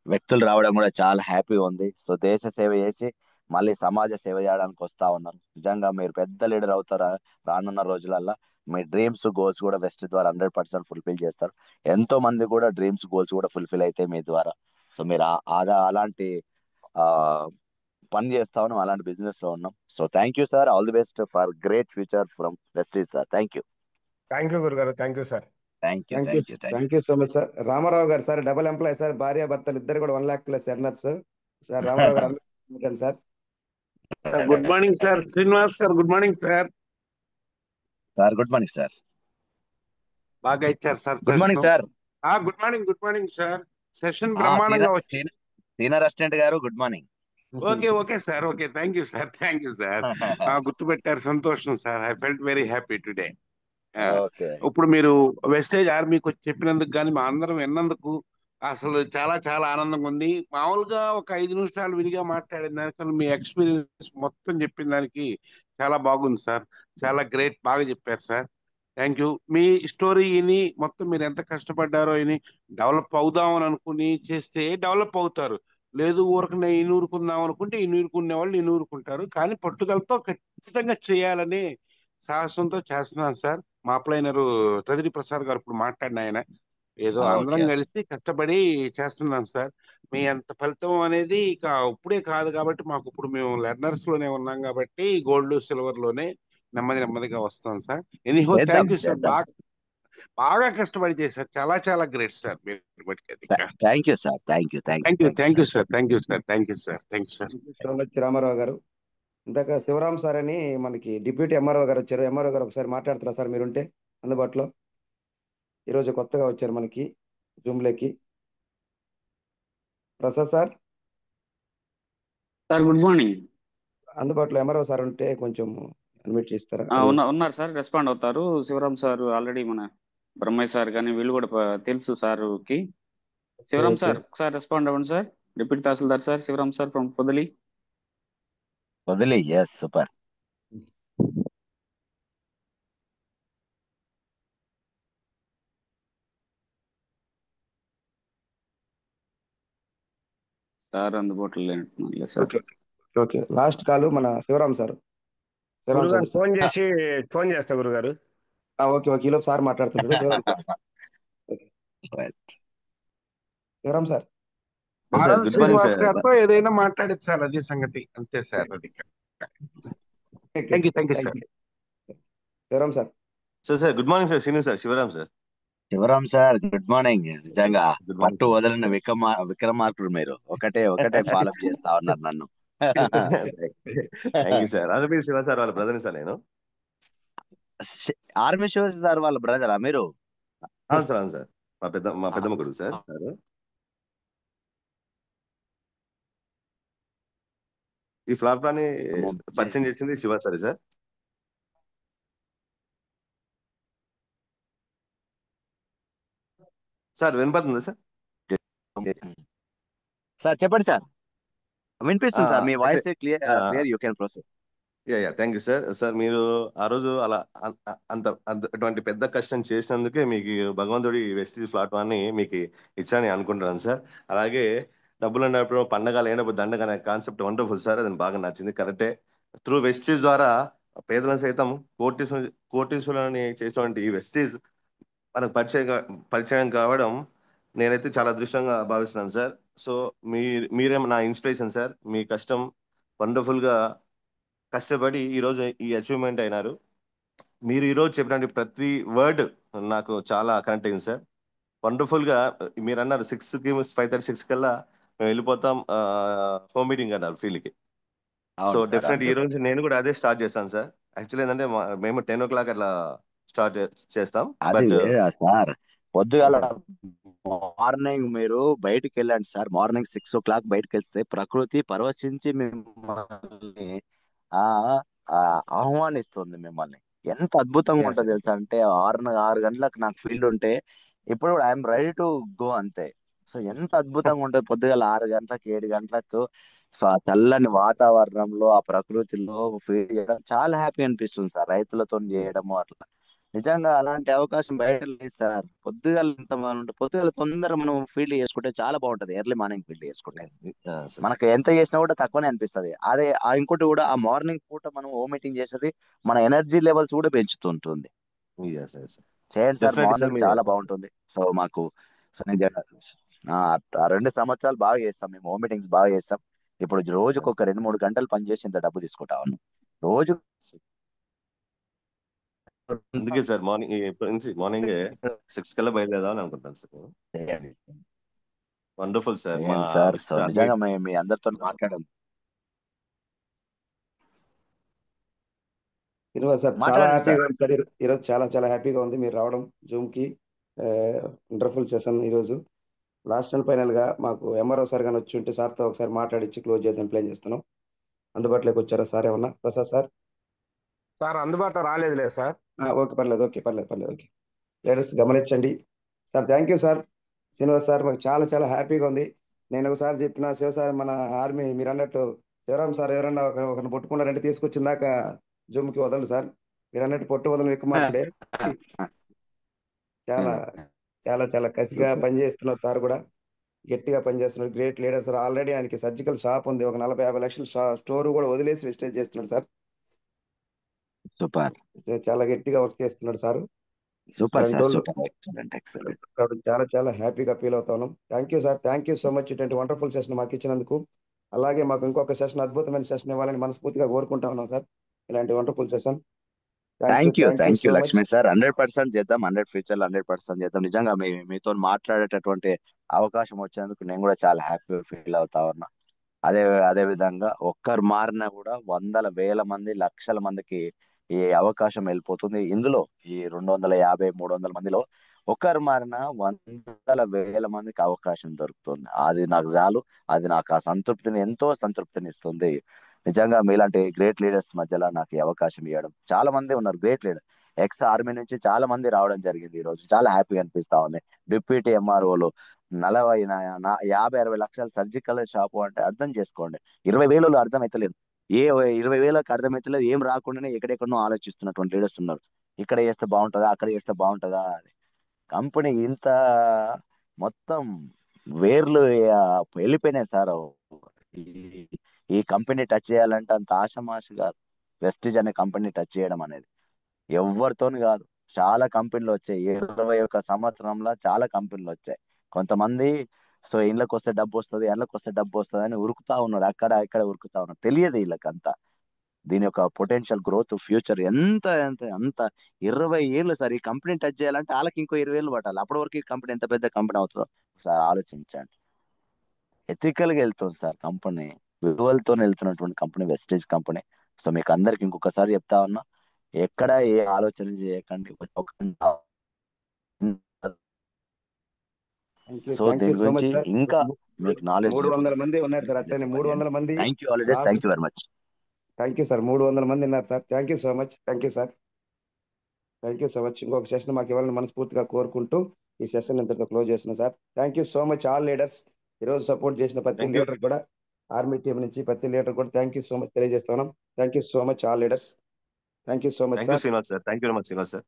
వ్యక్తులు రావడం కూడా చాలా హ్యాపీగా ఉంది. సో దేశ సేవ చేసి మళ్ళీ సమాజ సేవ చేయడానికి వస్తా ఉన్నారు. నిజంగా మీరు పెద్ద లీడర్ అవుతారా రానున్న రోజులల్లో. మీ డ్రీమ్స్ గోల్స్ కూడా వెస్ట్ ద్వారా 100% ఫుల్ఫిల్ చేస్తారు. ఎంతో మంది కూడా డ్రీమ్స్ గోల్స్ కూడా ఫుల్ఫిల్ అయితే మీ ద్వారా. సో మీరు అలాంటి పని చేస్తా ఉన్నాం, అలాంటి బిజినెస్ లో ఉన్నాం. So thank you sir. All the best for great future from Vestige sir. Thank you. Thank you గురుగారు. Thank you sir. Thank you so much sir. Ramarao garu sir double employee sir, భార్య భర్తలు ఇద్దరు కూడా 1 lakh+ earners sir. Ramarao garu sir. Good morning sir. Srinivas garu good morning sir. Sir good morning sir. బాగా ఇచ్చారు sir. Good morning sir. Good morning. Good morning sir. Session బ్రహ్మాండంగా వచ్చింది. Senior assistant garu good morning. Okay sir. Okay, thank you sir. Thank you sir. గుర్తుపెట్టారు, సంతోషం sir. I felt very happy today. ఇప్పుడు మీరు వెస్టేజ్ ఆర్మీకి వచ్చి చెప్పినందుకు కానీ మా అందరం విన్నందుకు అసలు చాలా చాలా ఆనందంగా ఉంది. మామూలుగా ఒక 5 నిమిషాలు విడిగా మాట్లాడిన దానికన్నా మీ ఎక్స్పీరియన్స్ మొత్తం చెప్పిన దానికి చాలా బాగుంది సార్. చాలా గ్రేట్, బాగా చెప్పారు సార్. Thank you. మీ స్టోరీని మొత్తం మీరు ఎంత కష్టపడ్డారో అని డెవలప్ అవుదామని అనుకుని చేస్తే డెవలప్ అవుతారు. లేదు ఊరకనే ఇనూరుకుందాం అనుకుంటే ఇనూరుకునే వాళ్ళు ఇనూరుకుంటారు. కానీ పట్టుదలతో ఖచ్చితంగా చేయాలని సాహసంతో చేస్తున్నాను సార్. మా అప్లైనరు ట్రెజరీ ప్రసాద్ గారు ఇప్పుడు మాట్లాడిన ఆయన ఏదో అందరం కలిసి కష్టపడి చేస్తున్నాం సార్. మీ అంత ఫలితం అనేది ఇక ఇప్పుడే కాదు కాబట్టి మాకు ఇప్పుడు మేము లెర్నర్స్ లోనే ఉన్నాం కాబట్టి గోల్డ్ సిల్వర్ లోనే నెమ్మదిగా వస్తాం sir. Anyhow thank you sir. బాగా కష్టపడి చేశారు. చాలా చాలా గ్రేట్ సార్ మీరు. Thank you sir, thank you thank you sir, thank you sir, thank you sir, thank you sir. So much Ramarao గారు. ఇందాక శివరాం సార్ అని మనకి డిప్యూటీ ఎంఆర్ఓ గారు వచ్చారు. ఎంఆర్ఓ గారు ఒకసారి మాట్లాడుతున్నారు సార్, మీరుంటే అందుబాటులో. ఈరోజు కొత్తగా వచ్చారు మనకి జూమ్లోకి. Prasad sir sir good morning. అందుబాటులో ఎంఆర్ఓ సార్ ఉంటే కొంచెం అడ్మిట్ చేస్తారా? ఉన్నారు సార్, రెస్పాండ్ అవుతారు. శివరాం సార్ ఆల్రెడీ మన బ్రహ్మయ్య సార్ కానీ వీళ్ళు కూడా తెలుసు సార్కి. శివరాం సార్ ఒకసారి రెస్పాండ్ అవ్వండి సార్. Deputy tahsildar sir Sivaram sir from Podili. Yes super. Sir అందుబాటులో లేనట్టున్నారు సార్. ఓకే, లాస్ట్ కాల్ మన శివరాం సార్. గురుగారు ఫోన్ చేస్తా గురుగారు. ఓకే ఓకే, ఈలోపు సార్ మాట్లాడుతుంటారు. శివరాం సార్ ఆర్ఎల్ శ్రీనివాస్ గారితో ఏదైనా మాట్లాడించాలి, అది సంగతి అంతే సార్. అది thank you sir. Sivaram sir. Sir good morning sir. Sivaram sir good morning. నిజంగా పట్టు వదలని విక్రమార్కుడు మీరు. ఒకటే ఫాలో చేస్తా ఉన్నారు నన్ను. Thank you sir. Army Shiva sir వాళ్ళ బ్రదర్ సార్ నేను. ఆర్మీ శివ సార్ వాళ్ళ బ్రదరా మీరు? అవును సార్, అవును సార్. మా పెద్దమ్మ కొడుకు సార్. ఈ ఫ్లాప్ ప్లాన్ పరిచయం చేసింది శివ సార్. సార్ వినపడుతుందా సార్? సార్ చెప్పండి సార్, వినిపిస్తుంది sir. Me voice clear, you can proceed. Thank you sir. Sir మీరు ఆ రోజు అలా అటువంటి పెద్ద కష్టం చేసినందుకే మీకు భగవంతుడి వెస్టీజ్ ప్లాట్ఫామ్ ని మీకు ఇచ్చాని అనుకుంటున్నాను సార్. అలాగే డబ్బులు అన్నప్పుడు పండగ లేనప్పుడు దండగ అనే కాన్సెప్ట్ వండర్ఫుల్ సార్. అది బాగా నచ్చింది, కరెక్టే. త్రూ వెస్టీజ్ ద్వారా పేదలను సైతం కోటీసులని చేసినటువంటి ఈ వెస్టీజ్ మనకు పరిచయం కావడం నేనైతే చాలా అదృష్టంగా భావిస్తున్నాను సార్. సో మీరే నా ఇన్స్పిరేషన్ సార్. మీ కష్టం వండర్ఫుల్ గా కష్టపడి ఈరోజు ఈ అచీవ్మెంట్ అయినారు. మీరు ఈరోజు చెప్పినటువంటి ప్రతి వర్డ్ నాకు చాలా కనెక్ట్ అయింది సార్. వండర్ఫుల్ గా మీరు అన్నారు 6కి 5:36 కల్లా మేము వెళ్ళిపోతాం హోమ్ మీటింగ్ అన్నారు ఫీల్డ్కి. సో డెఫినెట్ ఈ రోజు నేను కూడా అదే స్టార్ట్ చేస్తాను సార్. యాక్చువల్లీ ఏంటంటే మేము 10 o'clock అట్లా స్టార్ట్ చేస్తాం. సార్ పొద్దుగాల మార్నింగ్ మీరు బయటికి వెళ్ళండి సార్. మార్నింగ్ 6 o'clock బయటకు వెళ్తే ప్రకృతి పరవశించి మిమ్మల్ని ఆహ్వానిస్తుంది. మిమ్మల్ని ఎంత అద్భుతంగా ఉంటుంది తెలుసా అంటే 6 గంటలకు నాకు ఫీల్డ్ ఉంటే ఇప్పుడు ఐఎమ్ రెడీ టు గో అంతే. సో ఎంత అద్భుతంగా ఉంటుంది పొద్దుగాల 6 గంటలకు 7 గంటలకు. సో ఆ చల్లని వాతావరణంలో ఆ ప్రకృతిలో ఫీల్ చేయడం చాలా హ్యాపీ అనిపిస్తుంది సార్. రైతులతో చేయడము అట్లా నిజంగా అలాంటి అవకాశం బయట లేదు సార్. పొద్దుగాల పొద్దుగాల తొందరగా మనం ఫీల్డ్ చేసుకుంటే చాలా బాగుంటది. ఎర్లీ మార్నింగ్ ఫీల్డ్ చేసుకుంటే మనకు ఎంత చేసినా కూడా తక్కువనే అనిపిస్తుంది. అదే ఇంకోటి కూడా ఆ మార్నింగ్ పూట మనం హోమ్ మీటింగ్ చేసేది మన ఎనర్జీ లెవెల్స్ కూడా పెంచుతుంటుంది. చేయండి సార్, మార్నింగ్ చాలా బాగుంటుంది. సో మాకు ఆ 2 సంవత్సరాలు బాగా చేస్తాం మేము, హోమ్ మీటింగ్స్ బాగా చేస్తాం. ఇప్పుడు రోజుకు ఒక 2-3 గంటలు పనిచేసి ఇంత డబ్బు తీసుకుంటా ఉన్నాం రోజు. అందుకే సార్ మార్నింగ్ 6 కల్లా బయలుదేరాలని అనుకుంటాను సార్. Wonderful sir. నిజంగా మీ అందరితో మాట్లాడాలి సార్. చాలా హ్యాపీగా ఉంది సార్ ఈరోజు. చాలా చాలా హ్యాపీగా ఉంది మీరు రావడం జూమ్ కి. వండర్ఫుల్ సెషన్ ఈరోజు. లాస్ట్ అండ్ ఫైనల్ గా మాకు ఎంఆర్ఓ సార్ కానీ వచ్చి ఉంటే సార్తో ఒకసారి మాట్లాడించి క్లోజ్ చేద్దాం ప్లాన్ చేస్తున్నాం. అందుబాటులోకి వచ్చారా సార్ ఏమన్నా? ప్రసాద్ సార్ అందుబాటులో రాలేదు లేదు సార్. ఓకే పర్లేదు, ఓకే లేడీస్ గమనించండి sir. Thank you sir. Srinivas sir మాకు చాలా చాలా హ్యాపీగా ఉంది. నేను ఒకసారి చెప్పిన శివ సార్ మన ఆర్మీ మీరు అన్నట్టు శివరాం సార్ ఎవరన్నా ఒకరిని పట్టుకున్నారంటే తీసుకొచ్చిందాక జూమ్కి వదలండి సార్. మీరు అన్నట్టు పొట్టు వదలని ఎక్కువ మాట్లాడే చాలా చాలా చాలా కసిగా పనిచేస్తున్నారు సార్. కూడా గట్టిగా పనిచేస్తున్నారు. Great leader sir. ఆల్రెడీ ఆయనకి సర్జికల్ షాప్ ఉంది, ఒక 40-50 లక్షల స్టోర్ కూడా వదిలేసి వెస్టేజ్ చేస్తున్నాడు సార్. సూపర్, చాలా గట్టిగా వర్క్ చేస్తున్నాడు sir. Super sir, super, excellent, excellent. చాలా చాలా హ్యాపీగా ఫీల్ అవుతాను. Thank you sir. Thank you so much ఇటువంటి వండర్ఫుల్ సెషన్ మాకు ఇచ్చినందుకు. అలాగే మాకు ఇంకొక సెషన్, అద్భుతమైన సెషన్ ఇవ్వాలని మనస్ఫూర్తిగా కోరుకుంటా ఉన్నాం సార్. ఇలాంటి wonderful session thank you thank you so much. Lakshmi sir. 100% చేద్దాం, 100 ఫ్యూచర్ 100% చేద్దాం. నిజంగా మీతో మాట్లాడేటటువంటి అవకాశం వచ్చినందుకు నేను కూడా చాలా హ్యాపీ ఫీల్ అవుతా ఉన్నా. అదే అదే విధంగా ఒక్కరు మారినా కూడా వందల వేల మంది లక్షల మందికి ఈ అవకాశం వెళ్ళిపోతుంది. ఇందులో ఈ 250 300 మందిలో ఒక్కరు మారినా వందల వేల మందికి అవకాశం దొరుకుతుంది. అది నాకు చాలు. అది నాకు ఆ సంతృప్తిని ఎంతో సంతృప్తిని ఇస్తుంది. నిజంగా మీలాంటి గ్రేట్ లీడర్స్ మధ్యలో నాకు ఈ అవకాశం ఇవ్వడం, చాలా మంది ఉన్నారు గ్రేట్ లీడర్, ఎక్స్ ఆర్మీ నుంచి చాలా మంది రావడం జరిగింది. ఈ రోజు చాలా హ్యాపీగా అనిపిస్తా ఉంది. డిప్యూటీ ఎంఆర్ఓలు 50-60 లక్షల సర్జికల్ షాపు అంటే అర్థం చేసుకోండి. 20,000 అర్థమైతలేదు. 20,000కి అర్థమైతలేదు. ఏం రాకుండానే ఎక్కడెక్కడనో ఆలోచిస్తున్నటువంటి లీడర్స్ ఉన్నారు. ఇక్కడ చేస్తే బాగుంటుందా, అక్కడ చేస్తే బాగుంటుందా అని. కంపెనీ ఇంత మొత్తం వేర్లు వెళ్ళిపోయినాయి సార్. ఈ ఈ కంపెనీ టచ్ చేయాలంటే అంత ఆషమాషగా వెస్టిజ్ అనే కంపెనీ టచ్ చేయడం అనేది ఎవరితోని కాదు. చాలా కంపెనీలు వచ్చాయి. 21 సంవత్సరంలో చాలా కంపెనీలు వచ్చాయి. కొంతమంది సో ఇళ్ళకి వస్తే డబ్బు వస్తుంది, ఇళ్ళకి వస్తే డబ్బు వస్తుంది అని ఉరుకుతా ఉన్నారు. అక్కడ ఇక్కడ ఉరుకుతా ఉన్నారు. తెలియదు వీళ్ళకంతా దీని యొక్క పొటెన్షియల్ గ్రోత్ ఫ్యూచర్ ఎంత ఎంత అంత 20 ఏళ్ళు సార్. ఈ కంపెనీ టచ్ చేయాలంటే వాళ్ళకి ఇంకో 20 ఏళ్ళు పట్టాలి. అప్పటి వరకు ఈ కంపెనీ ఎంత పెద్ద కంపెనీ అవుతుందో సార్ ఆలోచించండి. ఎథికల్ గా వెళ్తుంది సార్ కంపెనీ, విలువలతో వెళ్తున్నటువంటి కంపెనీ వెస్టేజ్ కంపెనీ. సో మీకు అందరికి ఇంకొకసారి చెప్తా ఉన్నా, ఎక్కడ ఏ ఆలోచన చేయకండి. సో దీని సో మచ్ గురించి సార్. ఇంకా మీకు నాలెడ్జ్ 300 మంది ఉన్నారు సార్. అట్లనే 300 మంది thank you already. Thank you very much. Thank you sir. 300 మంది ఉన్నారు sir. Thank you so much. Thank you sir. Thank you so much. ఇంకొక సెషన్ మాకు ఇవ్వాలని మనస్ఫూర్తిగా కోరుకుంటూ ఈ సెషన్ ఇంతటితో క్లోజ్ చేస్తున్నాం sir. Thank you so much all leaders. ఈరోజు సపోర్ట్ చేసిన ప్రతి లీడర్ కూడా, ఆర్మీ టీం నుంచి ప్రతి లీడర్ కూడా థ్యాంక్ యూ సో మచ్ తెలియజేస్తున్నాం. Thank you so much all leaders. Thank you so much thank you sir. Srinivas sir. Thank you very much Srinivas sir.